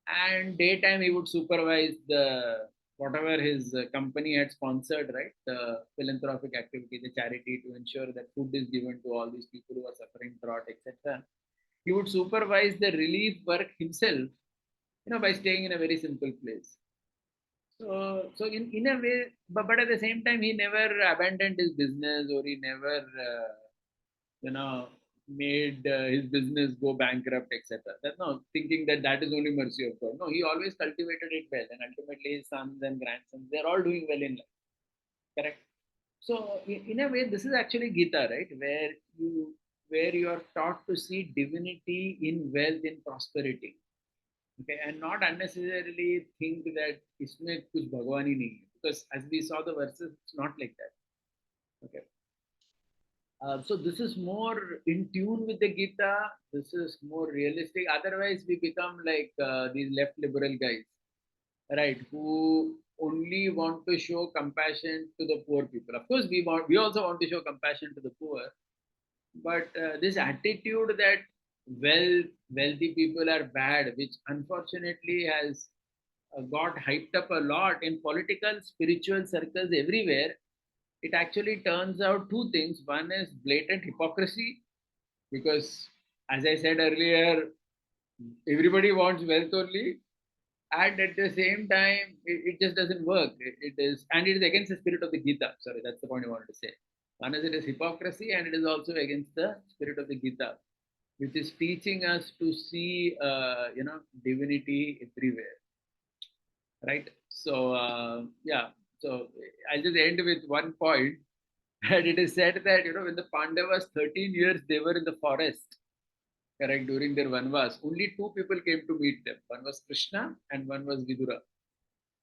and daytime he would supervise the whatever his company had sponsored, right? The philanthropic activity, the charity, to ensure that food is given to all these people who are suffering drought, etc. He would supervise the relief work himself, by staying in a very simple place. So in a way, but at the same time, he never abandoned his business, or he never, made his business go bankrupt, etc. That's not thinking that is only mercy of God. No, he always cultivated it well, and ultimately his sons and grandsons, they're all doing well in life. Correct. So in a way, this is actually Gita, right? Where you are taught to see divinity in wealth, in prosperity. Okay, and not unnecessarily think that isme kuch bhagwani nahi hai, because as we saw the verses, it's not like that. Okay. So this is more in tune with the Gita. This is more realistic. Otherwise, we become like these left liberal guys, right? Who only want to show compassion to the poor people. Of course, we also want to show compassion to the poor, but this attitude that wealthy people are bad, which unfortunately has got hyped up a lot in political, spiritual circles everywhere, it actually turns out two things. One is blatant hypocrisy, because, as I said earlier, everybody wants wealth only, and at the same time, it just doesn't work. And it is against the spirit of the Gita. Sorry, that's the point I wanted to say. One is, it is hypocrisy, and it is also against the spirit of the Gita, which is teaching us to see, divinity everywhere, right? So, yeah. So I'll just end with one point. And it is said that, when the Pandavas, 13 years, they were in the forest, correct, during their Vanvas, only two people came to meet them. One was Krishna and one was Vidura.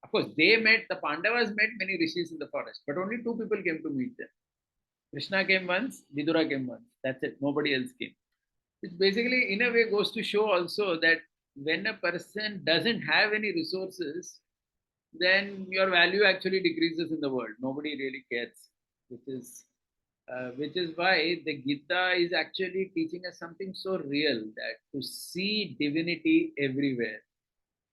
Of course, the Pandavas met many rishis in the forest, but only two people came to meet them. Krishna came once, Vidura came once. That's it. Nobody else came. Which basically, in a way, goes to show also that when a person doesn't have any resources, then your value actually decreases in the world. Nobody really cares, which is why the Gita is actually teaching us something so real, that to see divinity everywhere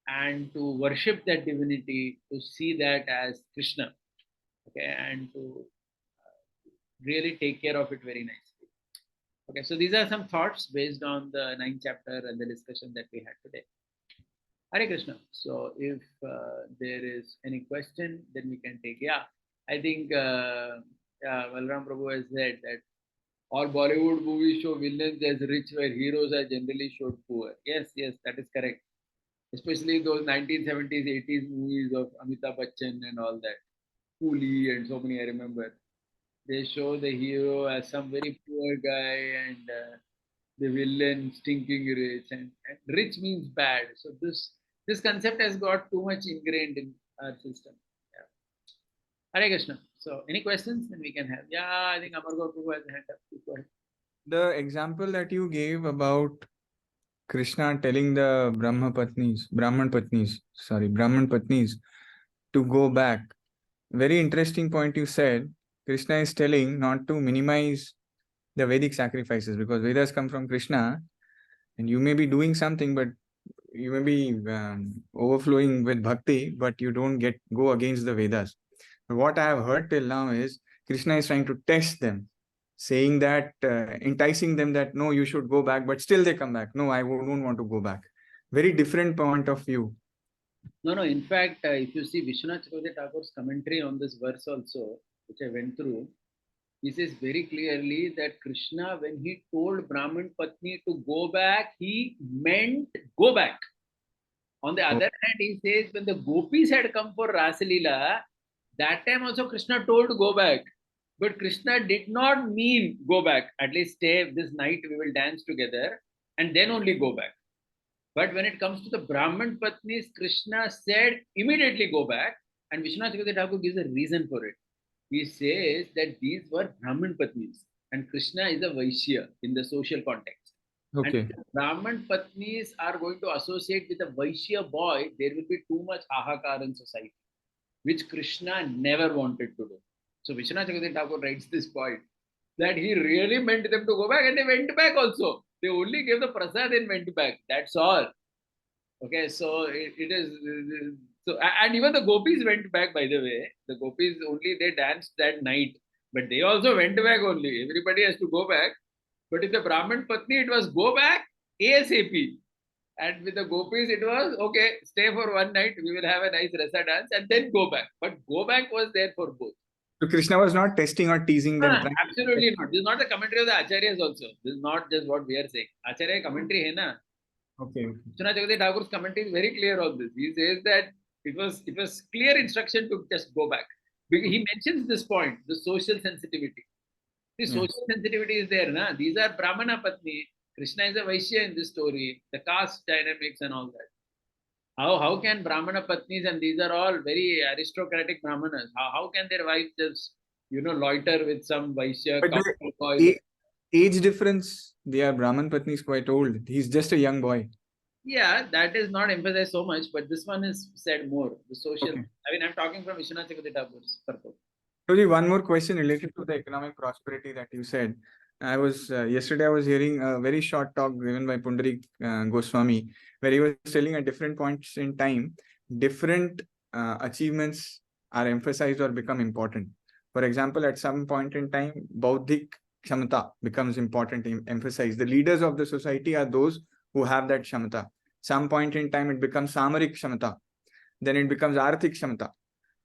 and to worship that divinity, to see that as Krishna, okay, and to really take care of it very nicely. Okay, so these are some thoughts based on the 9th chapter and the discussion that we had today. Hare Krishna. So if there is any question, then we can take. Yeah, I think Balram Prabhu has said that all Bollywood movies show villains as rich, where heroes are generally showed poor. Yes, yes, that is correct. Especially those 1970s, 80s movies of Amitabh Bachchan and all that. Coolie and so many I remember. They show the hero as some very poor guy and the villain stinking rich, and rich means bad. So this concept has got too much ingrained in our system. Yeah. Hare Krishna. So any questions? Then we can have. Yeah, I think Amargaon Prabhu has a hand up. Please go ahead. The example that you gave about Krishna telling the Brahman Patnis to go back. Very interesting point you said. Krishna is telling not to minimize the Vedic sacrifices because Vedas come from Krishna and you may be doing something, but you may be overflowing with bhakti, but you don't go against the Vedas. But what I have heard till now is Krishna is trying to test them, saying that, enticing them that no, you should go back, but still they come back. No, I don't want to go back. Very different point of view. No, no. In fact, if you see Vishwanath Chakravarti Thakur's commentary on this verse also, which I went through, he says very clearly that Krishna, when he told Brahman Patni to go back, he meant go back. On the other hand, he says when the gopis had come for Rasalila, that time also Krishna told go back. But Krishna did not mean go back. At least stay this night, we will dance together, and then only go back. But when it comes to the Brahman Patnis, Krishna said immediately go back, and Vishwanath Chakravarti Thakur gives a reason for it. He says that these were Brahman Patnis, and Krishna is a Vaishya in the social context. Okay. And if Brahman Patnis are going to associate with a Vaishya boy, there will be too much hahakar in society, which Krishna never wanted to do. So Vishwanath Chakravarti Thakur writes this point that he really meant them to go back, and they went back also. They only gave the prasad and went back. That's all. Okay, so it is so, and even the gopis went back. By the way, the gopis only they danced that night, but they also went back only. Everybody has to go back. But with the Brahman Patni, it was go back ASAP. And with the gopis, it was okay, stay for one night, we will have a nice rasa dance, and then go back. But go back was there for both. So Krishna was not testing or teasing them. Absolutely not. This is not the commentary of the Acharyas also. This is not just what we are saying. Acharya commentary hai na. Okay. Vishwanath Chakravarti Thakur's commentary is very clear on this. He says that it was clear instruction to just go back. Because he mentions this point, the social sensitivity. The social sensitivity is there. Na? These are Brahmana Patni. Krishna is a Vaishya in this story. The caste dynamics and all that. How can Brahmana Patnis, and these are all very aristocratic Brahmanas, how can their wives just, loiter with some Vaishya boy? Age difference, they are Brahman Patni is quite old. He's just a young boy. Yeah, that is not emphasized so much, but this one is said more. The social. Okay. I mean, I'm talking from Vishwanath Chakravarti Thakur's purpose. So, one more question related to the economic prosperity that you said. I was yesterday I was hearing a very short talk given by Pundarik Goswami, where he was telling at different points in time, different achievements are emphasized or become important. For example, at some point in time, Bauddhik Kshamata becomes important, emphasized. The leaders of the society are those who have that Kshamata. Some point in time, it becomes Samarik Kshamata. Then it becomes Arthik Kshamata.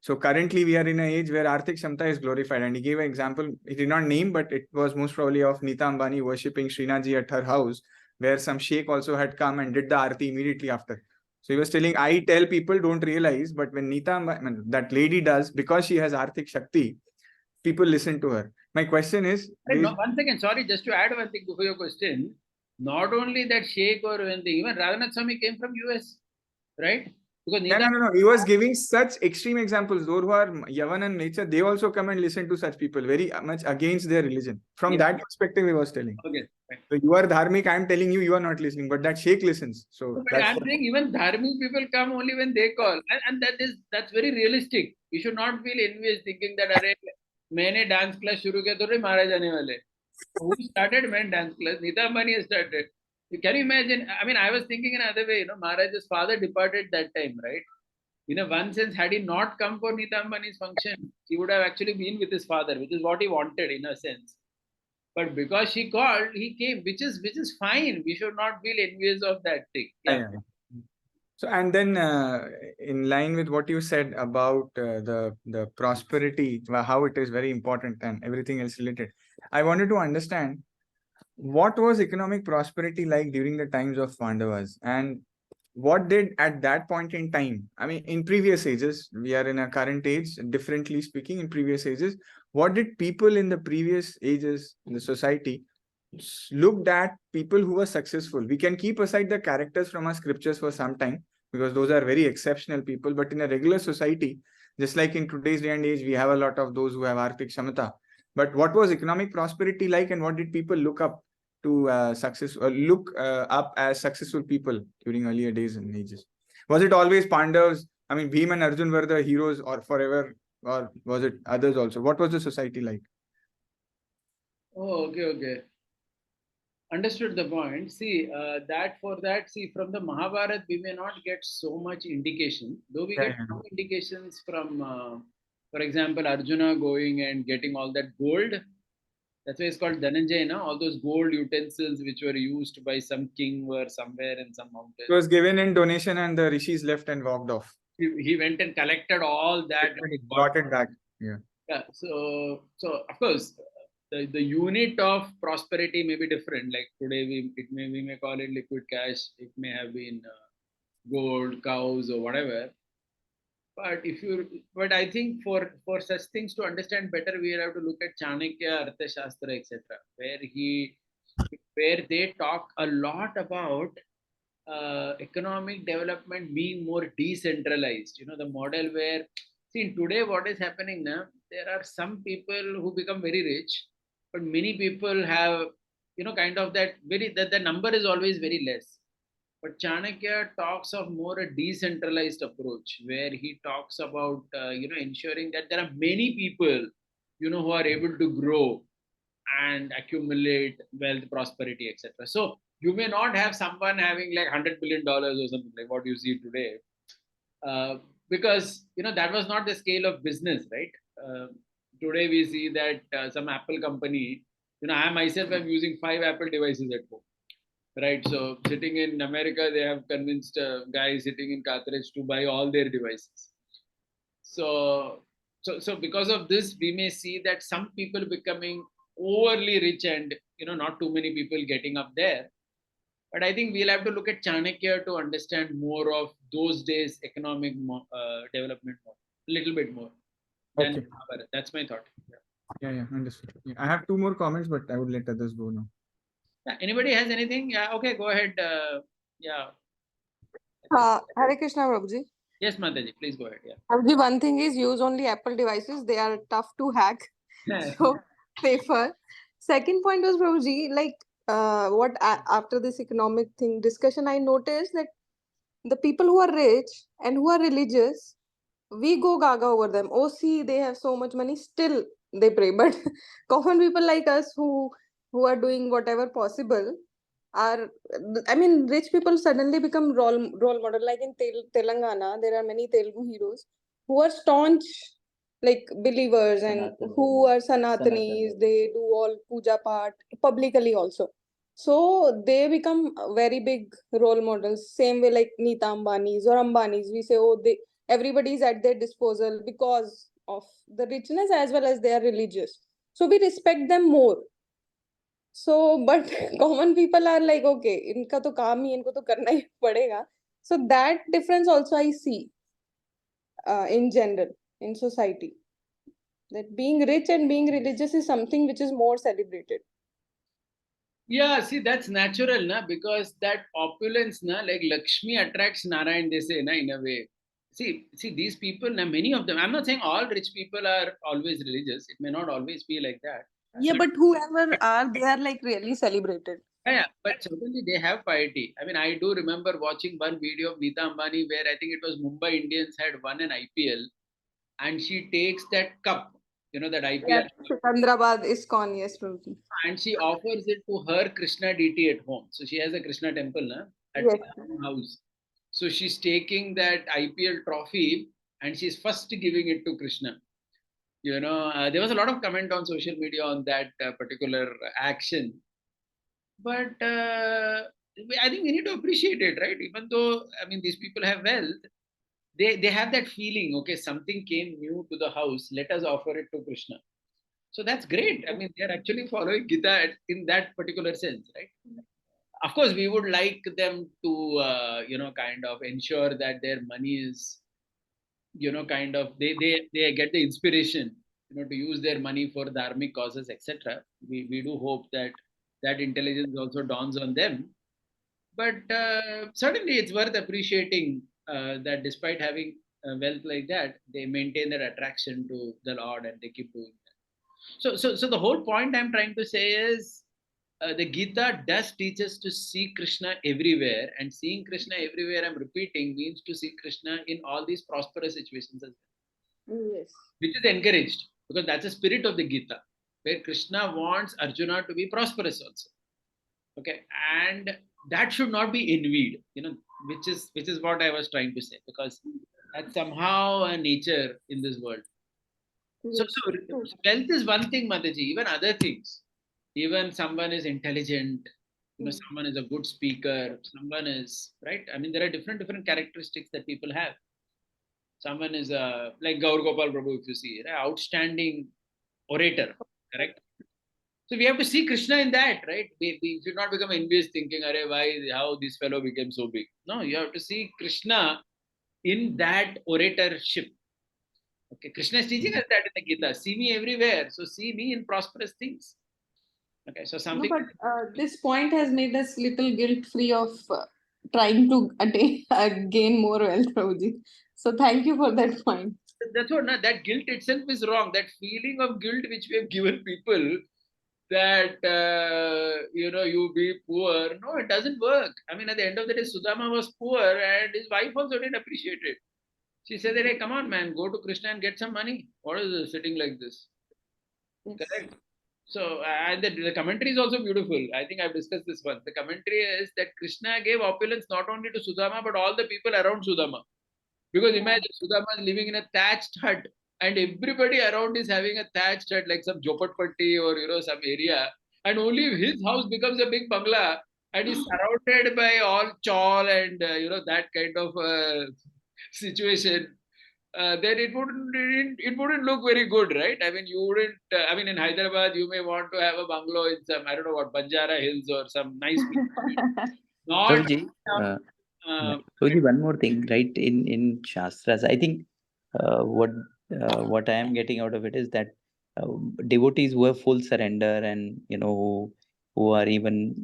So currently we are in an age where Arthik Kshamata is glorified. And he gave an example, he did not name, but it was most probably of Nita Ambani worshipping Srinathji at her house, where some sheikh also had come and did the Aarti immediately after. So he was telling, I tell people don't realize, but when Nita Ambani, that lady does, because she has Arthik Shakti, people listen to her. My question is... No, one second, sorry, just to add one thing before your question. Not only that sheikh or anything, even Raghunath Swami came from US, right? Because no. He was giving such extreme examples. Those who are Yavan and nature, they also come and listen to such people, very much against their religion. From that perspective, he was telling. Okay. So you are dharmic, I am telling you, you are not listening, but that sheikh listens. So I'm saying even dharmic people come only when they call, and that's very realistic. You should not feel envious thinking that अरे मैंने dance class शुरू किया तो मारा जाने वाले. Who started men dance class? Nita Ambani started. Can you imagine? I mean, I was thinking another way. Maharaj's father departed that time, right? In a one sense, had he not come for Nita Ambani's function, he would have actually been with his father, which is what he wanted in a sense. But because she called, he came, which is fine. We should not feel envious of that thing. Yeah. Yeah. So, and then in line with what you said about the prosperity, how it is very important and everything else related, I wanted to understand what was economic prosperity like during the times of Pandavas, and what did at that point in time, I mean, in previous ages, we are in a current age, differently speaking, in previous ages, what did people in the previous ages in the society looked at people who were successful? We can keep aside the characters from our scriptures for some time because those are very exceptional people. But in a regular society, just like in today's day and age, we have a lot of those who have Arthik Shamata. But what was economic prosperity like, and what did people look up to look up as successful people during earlier days and ages? Was it always Pandavas? I mean, Bhim and Arjun were the heroes or forever, or was it others also? What was the society like? Oh, okay. Understood the point. See, see, from the Mahabharata, we may not get so much indication, though we get some indications from, for example, Arjuna going and getting all that gold. That's why it's called Dhananjay, no? All those gold utensils which were used by some king were somewhere in some mountain. It was given in donation and the rishis left and walked off. He went and collected all that and he brought it back. Yeah. So of course, the unit of prosperity may be different. Like today, we may call it liquid cash. It may have been gold, cows, or whatever. But I think for such things to understand better, we have to look at Chanakya, Arthashastra, etc., where they talk a lot about economic development being more decentralized. The model where, see, today what is happening now, there are some people who become very rich, but many people have, kind of that the number is always very less. But Chanakya talks of more a decentralized approach, where he talks about ensuring that there are many people, who are able to grow and accumulate wealth, prosperity, etc. So you may not have someone having like $100 billion or something like what you see today, because that was not the scale of business, right? Today we see that some Apple company, I myself am using 5 Apple devices at home. Right, so sitting in America, they have convinced a guy sitting in Carthage to buy all their devices. So because of this, we may see that some people becoming overly rich and not too many people getting up there. But I think we'll have to look at Chanakya to understand more of those days economic development more, a little bit more. Okay. That's my thought. Yeah, understood. Yeah. I have 2 more comments, but I would let others go now. Yeah, anybody has anything? Yeah, okay, go ahead. Yeah. Hare Krishna, Prabhuji. Yes, Mataji, please go ahead. Yeah. Prabhuji, one thing is use only Apple devices. They are tough to hack. So safer. Second point was, Prabhuji, like after this economic thing discussion, I noticed that the people who are rich and who are religious, we go gaga over them. Oh, see, they have so much money, still they pray. But common people like us who are doing whatever possible are, I mean, rich people suddenly become role model. Like in Telangana, there are many Telugu heroes who are staunch like believers and who are Sanatanis. They do all puja part publicly also. So they become very big role models. Same way like Nita Ambani's or Ambani's. We say, oh, everybody is at their disposal because of the richness as well as they are religious. So we respect them more. So, but common people are like, okay, इनका तो काम ही इनको तो करना ही पड़ेगा. So that difference also I see in general in society. That being rich and being religious is something which is more celebrated. Yeah, see, that's natural, na, because that opulence, na, like Lakshmi attracts Narayan, they say, na, in a way. See, these people, na, many of them, I'm not saying all rich people are always religious. It may not always be like that. Yeah, but whoever are, they are like really celebrated. Yeah, but certainly they have piety. I mean, I do remember watching one video of Nita Ambani where I think it was Mumbai Indians had won an IPL, and she takes that cup, that IPL. Yeah, Sikandrabad ISKCON, yes, Prabhuji. And she offers it to her Krishna deity at home. So she has a Krishna temple, na, at Yes. her house. So she's taking that IPL trophy and she's first giving it to Krishna. There was a lot of comment on social media on that particular action. But I think we need to appreciate it, right? Even though, I mean, these people have wealth, they have that feeling, okay, something came new to the house, let us offer it to Krishna. So that's great. I mean, they're actually following Gita in that particular sense, right? Of course, we would like them to, kind of ensure that their money is, kind of, they get the inspiration, to use their money for dharmic causes, etc. We do hope that that intelligence also dawns on them. But certainly, it's worth appreciating that despite having wealth like that, they maintain their attraction to the Lord and they keep doing that. So the whole point I'm trying to say is the Gita does teach us to see Krishna everywhere, and seeing Krishna everywhere, I'm repeating, means to see Krishna in all these prosperous situations as well, Yes. which is encouraged because that's the spirit of the Gita, where Krishna wants Arjuna to be prosperous also. Okay, and that should not be envied, which is what I was trying to say, because that's somehow a nature in this world. So, Yes. so wealth is one thing, Mataji, even other things. Even someone is intelligent, someone is a good speaker, someone is, right? I mean, there are different characteristics that people have. Someone is like Gaur Gopal Prabhu, if you see, right? Outstanding orator, correct? So we have to see Krishna in that, right? We should not become envious thinking, how this fellow became so big. No, you have to see Krishna in that oratorship. Okay, Krishna is teaching us that in the Gita. See me everywhere. So see me in prosperous things. Okay, so No, something. but this point has made us little guilt free of trying to attain gain more wealth, Prabhuji. So thank you for that point. That's what, that guilt itself is wrong. That feeling of guilt which we have given people that, you be poor. No, it doesn't work. I mean, at the end of the day, Sudama was poor and his wife also didn't appreciate it. She said, hey, come on, man, go to Krishna and get some money. What is this sitting like this? Yes. Correct. So, and the commentary is also beautiful. I think I've discussed this one. The commentary is that Krishna gave opulence not only to Sudama, but all the people around Sudama. Because imagine Sudama is living in a thatched hut and everybody around is having a thatched hut like some Jopatpatti or, some area. And only his house becomes a big bangla and is surrounded by all chawl and, that kind of situation. Then it wouldn't look very good, right? I mean, you wouldn't. I mean, in Hyderabad, you may want to have a bungalow in some, I don't know what, Banjara Hills or some nice. Not. Prabhuji, Uh, Prabhuji, one more thing, right? In Shastras, I think what I am getting out of it is that devotees who have full surrender and who are even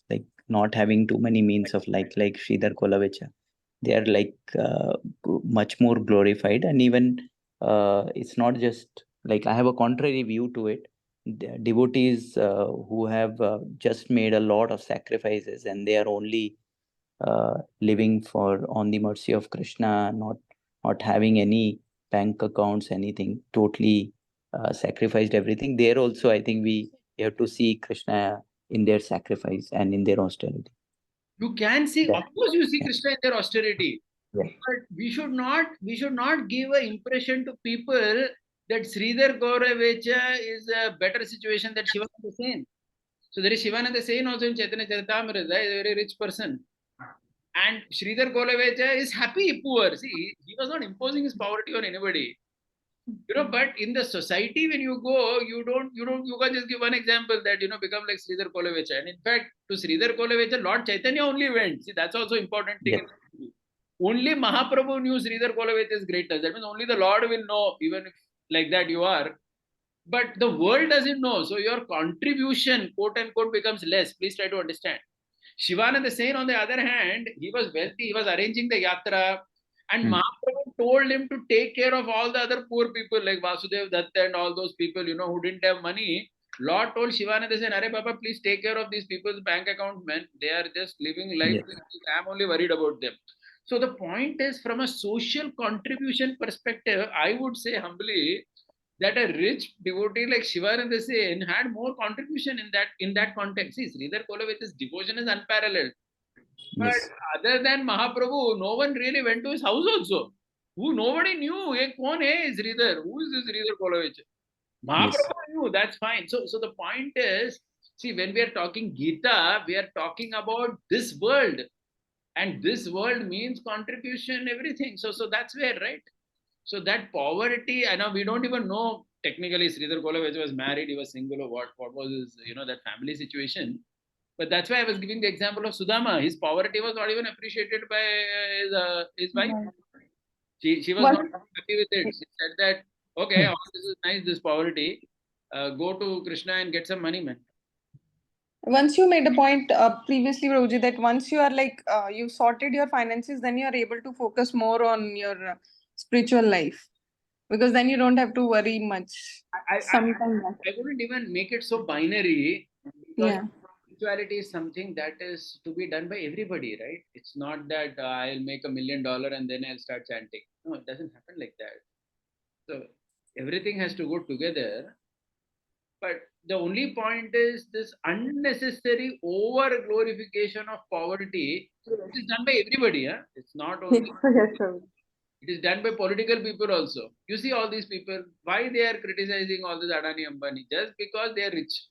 like not having too many means of like Sridhar Kolavecha, they are like much more glorified, and even it's not just like I have a contrary view to it. Devotees who have just made a lot of sacrifices and they are only living for on the mercy of Krishna, not having any bank accounts, anything, totally sacrificed everything. There also, I think we have to see Krishna in their sacrifice and in their austerity. You can see, Yeah. of course, you see Yeah. Krishna in their austerity, Yeah. but we should not give an impression to people that Sridhar Gauravecha is a better situation than Shivananda Sen. So there is Shivananda Sen also in Chaitanya Charitamrita, is a very rich person. And Sridhar Gauravecha is happy poor. See, he was not imposing his poverty on anybody. But in the society, when you go, you can just give one example that, become like Sridhar Kolavecha. And in fact, to Sridhar Kolavecha, Lord Chaitanya only went. See, that's also important thing. Yes. Only Mahaprabhu knew Sridhar Kolavecha's greatness. That means only the Lord will know, even if like that you are. But the world doesn't know. So your contribution, quote unquote, becomes less. Please try to understand. Shivananda Sen, on the other hand, he was wealthy, he was arranging the yatra, and Mahaprabhu told him to take care of all the other poor people like Vasudev Datta and all those people, who didn't have money. Lord told Shivananda Sen, Arey Baba, please take care of these people's bank accounts, man. They are just living life. Yes. I'm only worried about them. So the point is, from a social contribution perspective, I would say humbly that a rich devotee like Shivananda Sen had more contribution in that context. See, Sridhar Kolavecha's devotion is unparalleled. But Yes. other than Mahaprabhu, no one really went to his house also. who nobody knew. Ye kaun hai Sridhar? Who is this Sridhar Kolovich? Yes. Mahaprabhu knew, that's fine. So the point is, see, when we are talking Gita, we are talking about this world. And this world means contribution, everything. So that's where, right? So that poverty, I know we don't even know technically Sridhar Kolavich was married, he was single, or what was his, that family situation. But that's why I was giving the example of Sudama. His poverty was not even appreciated by his wife. Right. She was What? not happy with it. She said that, okay, all this is nice, this poverty. Go to Krishna and get some money, man. Once you made a point previously, Roji, that once you are like you've sorted your finances, then you are able to focus more on your spiritual life, because then you don't have to worry much. Sometimes. I wouldn't even make it so binary, because Yeah. spirituality is something that is to be done by everybody, right? It's not that I'll make $1 million and then I'll start chanting. No, it doesn't happen like that. So everything has to go together. But the only point is this unnecessary over glorification of poverty is done by everybody. Huh? It's not only, Yes, sir. it is done by political people also. You see all these people, why they are criticizing all this Adani Ambani? Just because they are rich.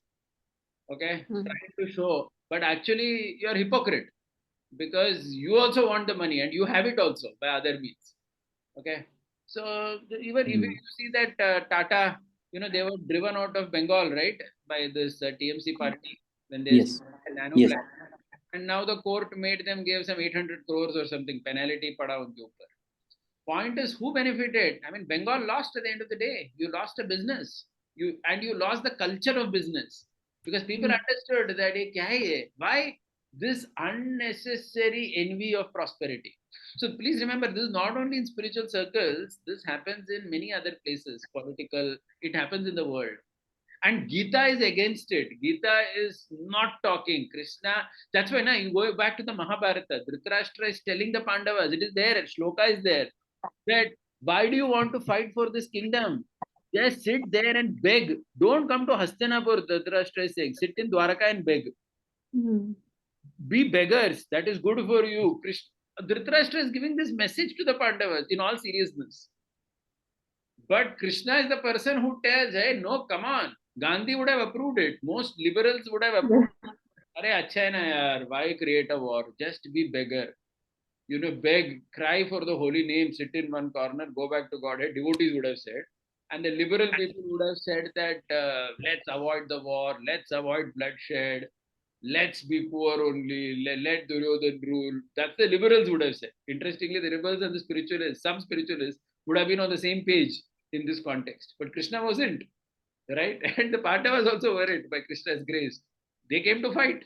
Okay, trying to show, but actually you are hypocrite, because you also want the money and you have it also by other means. Okay, so even if you see that Tata, they were driven out of Bengal, right, by this TMC party when they Yes. started nano Yes. plant, and now the court made them give some 800 crores or something penalty pada unke upar. Point is, who benefited? I mean, Bengal lost at the end of the day. You lost a business, you lost the culture of business, because people understood that ye kya hai ye? Why this unnecessary envy of prosperity? So please remember, this is not only in spiritual circles. This happens in many other places, political. It happens in the world. And Gita is against it. Gita is not talking. Krishna, that's why now you go back to the Mahabharata. Dhritarashtra is telling the Pandavas, it is there, Shloka is there, that why do you want to fight for this kingdom? Just sit there and beg. Don't come to Hastinapur, Dhritarashtra is saying. Sit in Dwaraka and beg. Be beggars. That is good for you. Krishna, Dhritarashtra is giving this message to the Pandavas in all seriousness. But Krishna is the person who tells, hey, no, come on. Gandhi would have approved it. Most liberals would have approved it. Arey, acha hai na yaar. Why create a war? Just be beggar. Beg, cry for the holy name, sit in one corner, go back to Godhead. Devotees would have said. And the liberal people would have said that let's avoid the war, let's avoid bloodshed, let's be poor only, let Duryodhan rule. That's the liberals would have said. Interestingly, the rebels and the spiritualists, some spiritualists would have been on the same page in this context. But Krishna wasn't, right? And the Pandavas also weren't by Krishna's grace. They came to fight.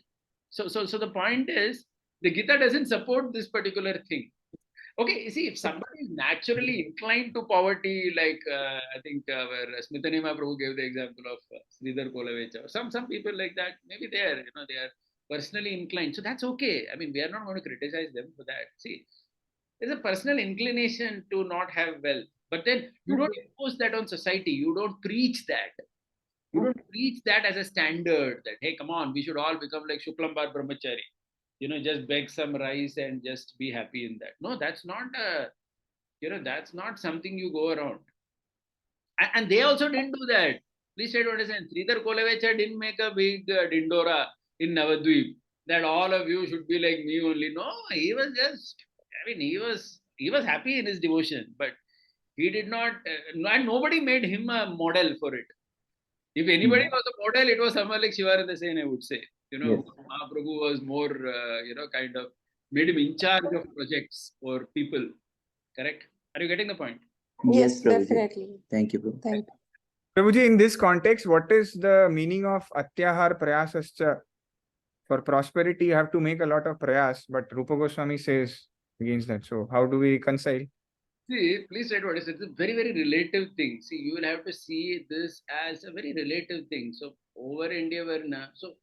So the point is, the Gita doesn't support this particular thing. Okay, you see, if somebody is naturally inclined to poverty, like I think where Smithanima Prabhu gave the example of Sridhar Kolavecha, or some people like that, maybe they are personally inclined. So that's okay. I mean, we are not going to criticize them for that. See, there's a personal inclination to not have wealth, but then you don't impose that on society. You don't preach that. You don't preach that as a standard that, hey, come on, we should all become like Shuklambar Brahmachari. Just beg some rice and just be happy in that. No, that's not something you go around. And they also didn't do that. Please try to understand. Sridhar Kolavecha didn't make a big dindora in Navadvip that all of you should be like me only. No, he was just, I mean, he was happy in his devotion, but he did not, and nobody made him a model for it. If anybody was a model, it was someone like Shivananda Sen, I would say. Mahaprabhu was more, kind of made him in charge of projects or people. Correct? Are you getting the point? Yes, Prabhuji. definitely. Thank you, Prabhu. Thank you. Prabhuji, in this context, what is the meaning of Atyahar Prayasascha? For prosperity, you have to make a lot of prayas, but Rupa Goswami says against that. So how do we reconcile? See, please try to understand. It's a very, very relative thing. See, you will have to see this as a very relative thing. So over India, so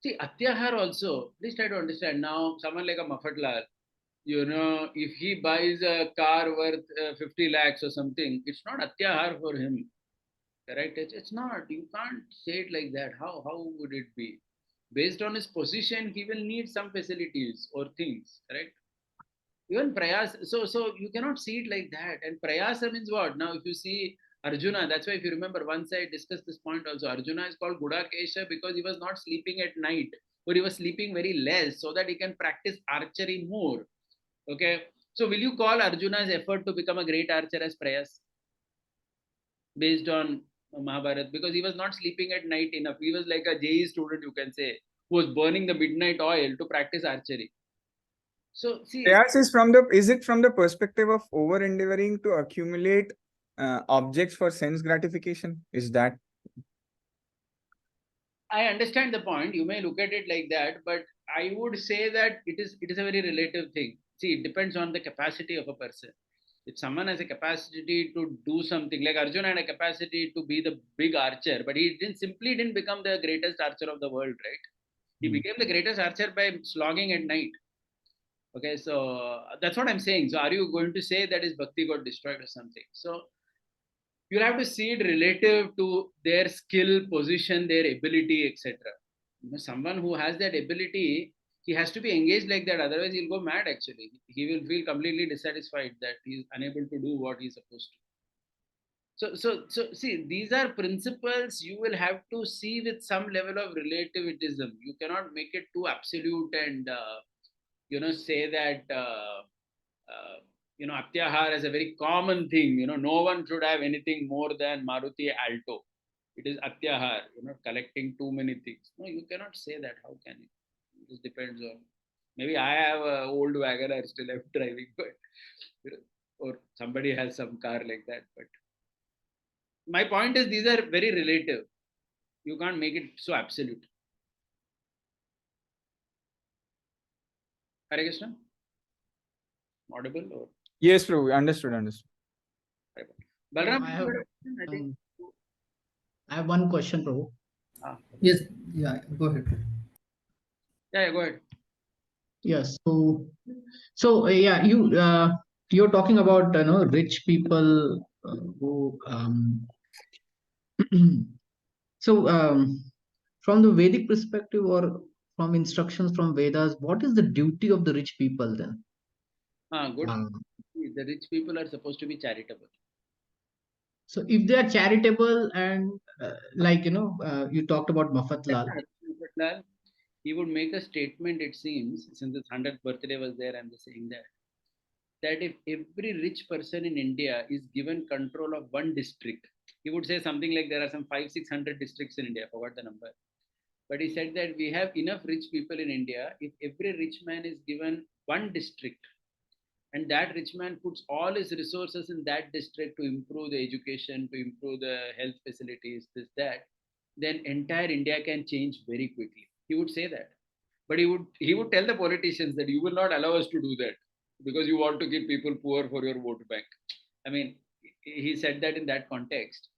see, Atyahar also, please try to understand. Now, someone like a Mafatlal, if he buys a car worth 50 lakhs or something, it's not Atyahar for him. Correct? It's not. You can't say it like that. How would it be? Based on his position, he will need some facilities or things. Correct? Even Prayasa, so you cannot see it like that. And Prayasa means what? Now, if you see Arjuna, that's why if you remember, once I discussed this point also, Arjuna is called Gudakesha because he was not sleeping at night, or he was sleeping very less so that he can practice archery more. Okay. So will you call Arjuna's effort to become a great archer as Prayas based on Mahabharata? Because he was not sleeping at night enough. He was like a JE student, you can say, who was burning the midnight oil to practice archery. So see, Prayas is it from the perspective of over endeavoring to accumulate objects for sense gratification? Is that? I understand the point. You may look at it like that, but I would say that it is a very relative thing. See, it depends on the capacity of a person. If someone has a capacity to do something, like Arjuna had a capacity to be the big archer, but he didn't become the greatest archer of the world, right? He became the greatest archer by slogging at night. Okay, so that's what I'm saying. So are you going to say that his bhakti got destroyed or something? So you'll have to see it relative to their skill, position, their ability, etc. Someone who has that ability, he has to be engaged like that. Otherwise, he'll go mad. Actually, he will feel completely dissatisfied that he's unable to do what he's supposed to. So, see, these are principles you will have to see with some level of relativism. You cannot make it too absolute and say that Atyahar is a very common thing. No one should have anything more than Maruti Alto. It is Atyahar. Collecting too many things. No, you cannot say that. How can you? It just depends on. Maybe I have an old Wagoner still I'm driving, but or somebody has some car like that. But my point is, these are very relative. You can't make it so absolute. Hare Krishna? Audible or? Yes, Prabhu. Understood. Balram, I have, I think. I have one question, Prabhu. Yes, yeah, go ahead. Yeah, go ahead. Yes. Yeah, you're talking about rich people who from the Vedic perspective or from instructions from Vedas, what is the duty of the rich people then? Good. Um, The rich people are supposed to be charitable. So if they are charitable and you talked about Mafatlal. Mafatlal, he would make a statement, it seems, since his 100th birthday was there, I'm just saying that if every rich person in India is given control of one district, he would say something like there are some 500-600 districts in India, I forgot the number. But he said that we have enough rich people in India. If every rich man is given one district, and that rich man puts all his resources in that district to improve the education, to improve the health facilities, that, then entire India can change very quickly. He would say that. But he would tell the politicians that you will not allow us to do that because you want to keep people poor for your vote bank. I mean, he said that in that context.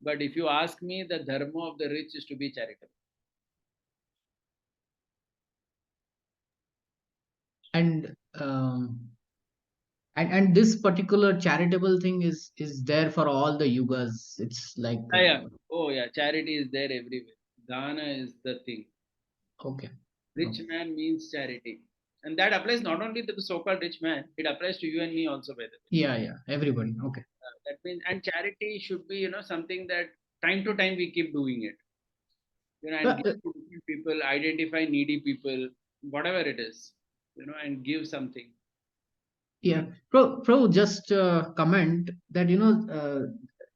But if you ask me, the dharma of the rich is to be charitable. And this particular charitable thing is there for all the yugas. It's like Yeah. Oh yeah, charity is there everywhere. Dana is the thing. Okay. Rich man means charity. And that applies not only to the so-called rich man, it applies to you and me also, by the way. Yeah, everybody. Okay. That means, and charity should be, something that time to time we keep doing it. And give to different people, identify needy people, whatever it is, and give something. Yeah, Pro, just comment that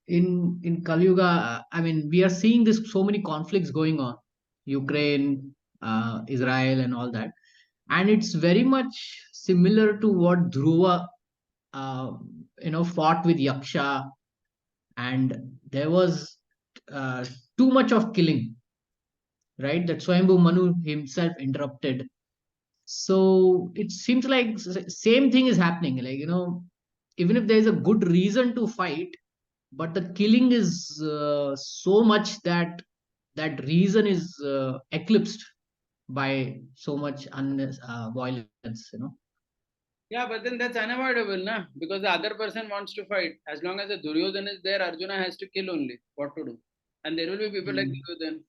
in Kali Yuga, I mean, we are seeing this so many conflicts going on, Ukraine, Israel, and all that, and it's very much similar to what Dhruva, fought with Yaksha, and there was too much of killing, right? That Swayambhu Manu himself interrupted. So it seems like same thing is happening. Like even if there is a good reason to fight, but the killing is so much that that reason is eclipsed by so much violence. Yeah, but then that's unavoidable, na? Because the other person wants to fight. As long as the Duryodhana is there, Arjuna has to kill only. What to do? And there will be people like Duryodhana.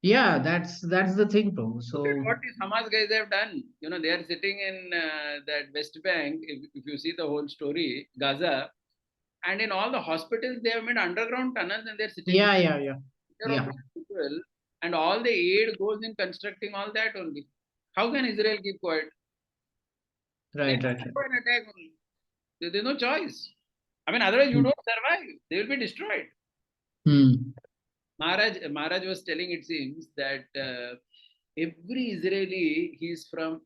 Yeah, that's the thing, bro. Look at So what these Hamas guys have done. You know, they are sitting in that West Bank. If you see the whole story, Gaza, and in all the hospitals, they have made underground tunnels and they're sitting yeah, there. yeah, yeah, There yeah. are people, and all the aid goes in constructing all that only. How can Israel keep quiet? They Right, have right, to right. go and attack only. There's no choice. I mean, otherwise you Hmm. don't survive. They will be destroyed. Hmm. Maharaj was telling, it seems, that every Israeli,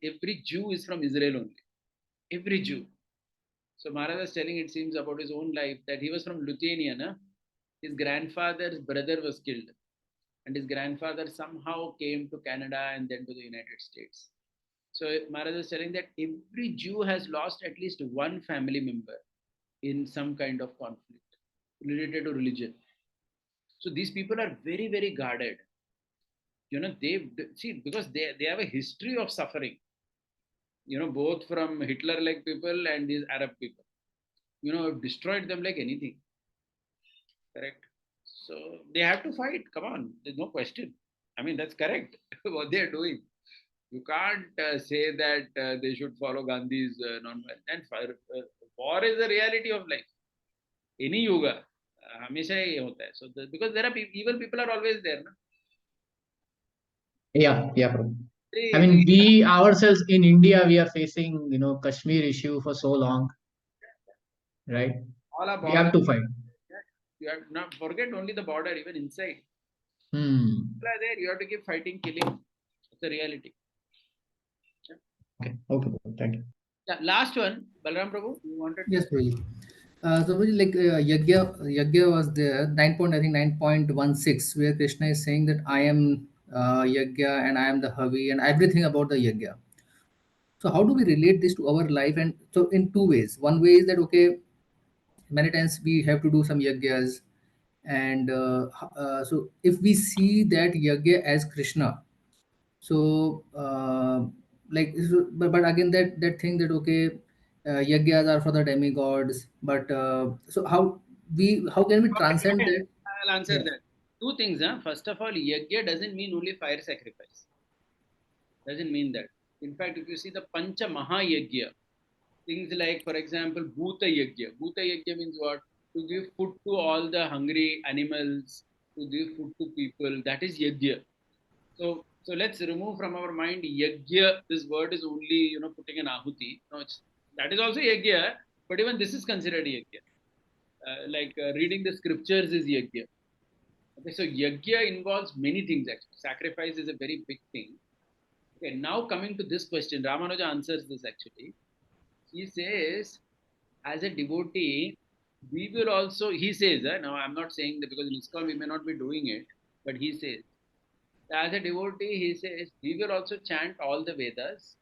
every Jew is from Israel only. Every Jew. So Maharaj was telling, it seems, about his own life that he was from Lithuania. Na? His grandfather's brother was killed. And his grandfather somehow came to Canada and then to the United States. So Maharaj was telling that every Jew has lost at least one family member in some kind of conflict related to religion. So these people are very, very guarded. You know, they see, because they have a history of suffering. You know, both from Hitler-like people and these Arab people. You know, destroyed them like anything. Correct. So they have to fight. Come on, there's no question. I mean, that's correct what they are doing. You can't say that they should follow Gandhi's non-violence. And war is the reality of life. Any yoga, हमेशा ये होता है. So because there are evil people are always there, na? Yeah, yeah, bro. I mean, Every we ourselves in India, we are facing, Kashmir issue for so long, right? all are We have borders. to fight. You have not forget only the border, even inside. Hmm. People are there. You have to keep fighting, killing. It's the reality. Okay, okay, bro. Thank you. Yeah, last one, Balram Prabhu, you wanted to Yes, Prabhuji. So Prabhuji, like Yagya was there, 9.16, where Krishna is saying that I am Yagya and I am the Havi and everything about the Yagya. So how do we relate this to our life? And so in two ways. One way is that okay, many times we have to do some yagyas, and so if we see that yagya as Krishna, so but again that thing that okay, yagyas are for the demigods, but so how can we transcend okay, that? I'll answer Yeah. that. Two things. Huh? First of all, yajna doesn't mean only fire sacrifice. Doesn't mean that. In fact, if you see the Pancha Mahayajna, things like, for example, Bhuta Yajna. Bhuta Yajna means what? To give food to all the hungry animals, to give food to people. That is Yajna. So let's remove from our mind Yajna. This word is only, putting an ahuti. No, that is also Yajna, but even this is considered Yajna. Reading the scriptures is Yajna. Okay, so Yajna involves many things actually. Sacrifice is a very big thing. Okay, now coming to this question, Ramanuja answers this actually. He says, as a devotee, we will also, he says, now I'm not saying that because in ISKCON we may not be doing it, but he says, as a devotee, he says, we will also chant all the Vedas.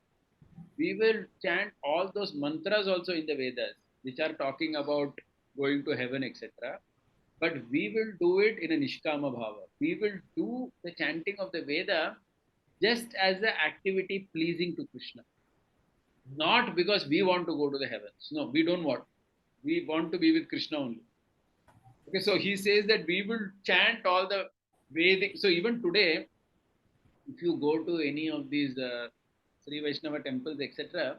We will chant all those mantras also in the Vedas, which are talking about going to heaven, etc. But we will do it in a Nishkama Bhava. We will do the chanting of the Veda just as an activity pleasing to Krishna. Not because we want to go to the heavens. No, we don't want. We want to be with Krishna only. Okay, so he says that we will chant all the Vedic. So even today, if you go to any of these Sri Vaishnava temples, etc.,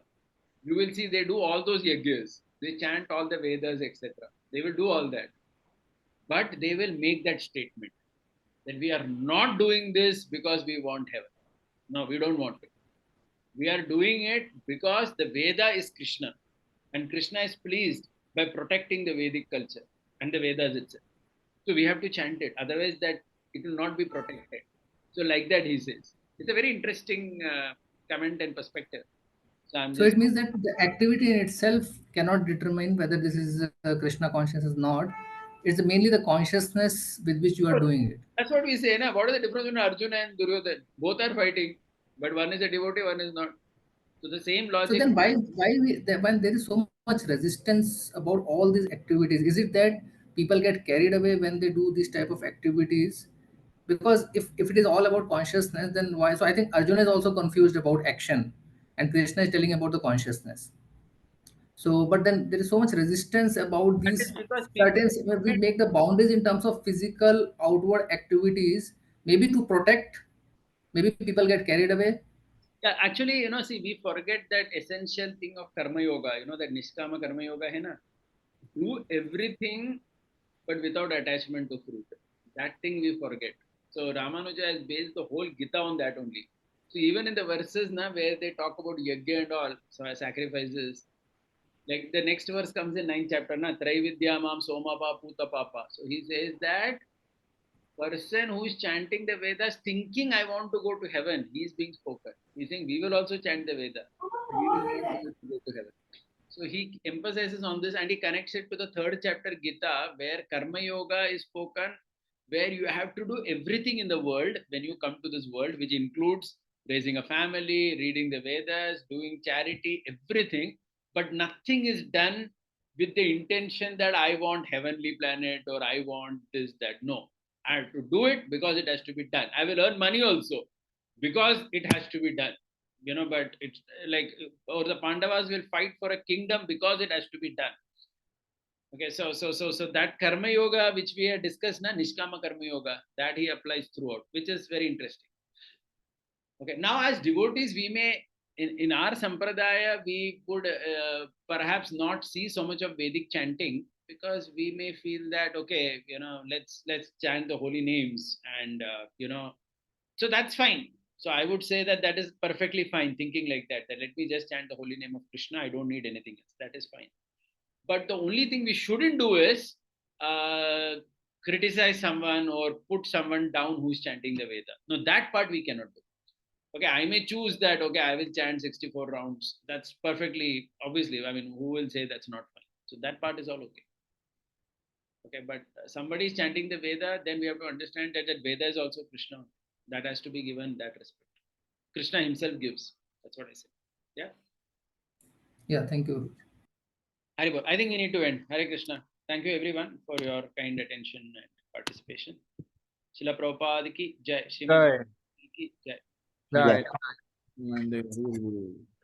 you will see they do all those yajnas. They chant all the Vedas, etc. They will do all that. But they will make that statement that we are not doing this because we want heaven. No, we don't want it. We are doing it because the Veda is Krishna. And Krishna is pleased by protecting the Vedic culture and the Vedas itself. So we have to chant it. Otherwise, that it will not be protected. So like that, he says. It's a very interesting comment and perspective. So I'm So just it means that the activity in itself cannot determine whether this is Krishna consciousness or not. It's mainly the consciousness with which you are doing it. that's what we say. Na? What is the difference between Arjuna and Duryodhana? Both are fighting, but one is a devotee, one is not. So the same So logic. then when there is so much resistance about all these activities, is it that people get carried away when they do these type of activities? Because if it is all about consciousness, then why? So I think Arjuna is also confused about action, and Krishna is telling about the consciousness. So, but then there is so much resistance about That is these because people certain. We make the boundaries in terms of physical outward activities, maybe to protect, maybe people get carried away. Yeah, actually, see, we forget that essential thing of karma yoga, that nishkama karma yoga hai na. Do everything but without attachment to fruit. That thing we forget. So Ramanuja has based the whole Gita on that only. So even in the verses na, where they talk about yajna and all, so sacrifices, like the next verse comes in 9th chapter, na, Traividya mam soma pa puta papa. So he says that person who is chanting the Vedas thinking I want to go to heaven, he is being spoken. He's saying we will also chant the Veda. We will not be able to go to heaven. So he emphasizes on this and he connects it to the 3rd chapter Gita, where Karma Yoga is spoken, where you have to do everything in the world when you come to this world, which includes raising a family, reading the Vedas, doing charity, everything. But nothing is done with the intention that I want heavenly planet or I want this, that. No, I have to do it because it has to be done. I will earn money also because it has to be done. But it's like, or the Pandavas will fight for a kingdom because it has to be done. Okay, so that karma yoga which we had discussed, na, nishkama karma yoga, that he applies throughout, which is very interesting. Okay, now as devotees, we may, in our sampradaya, we would perhaps not see so much of Vedic chanting because we may feel that, okay, let's chant the holy names and, so that's fine. So I would say that that is perfectly fine, thinking like that let me just chant the holy name of Krishna. I don't need anything else. That is fine. But the only thing we shouldn't do is criticize someone or put someone down who's chanting the Veda. No, that part we cannot do. Okay, I may choose that, okay, I will chant 64 rounds. That's perfectly, obviously, I mean, who will say that's not fine? So that part is all okay. Okay, but somebody is chanting the Veda, then we have to understand that Veda is also Krishna. That has to be given that respect. Krishna himself gives. That's what I say. Yeah. Yeah, thank you. Haribol, I think we need to end. Hare Krishna. Thank you everyone for your kind attention and participation. Srila Prabhupada ki jai. Srimad Jai. ki jai. Jai. Yeah. Vande Guru.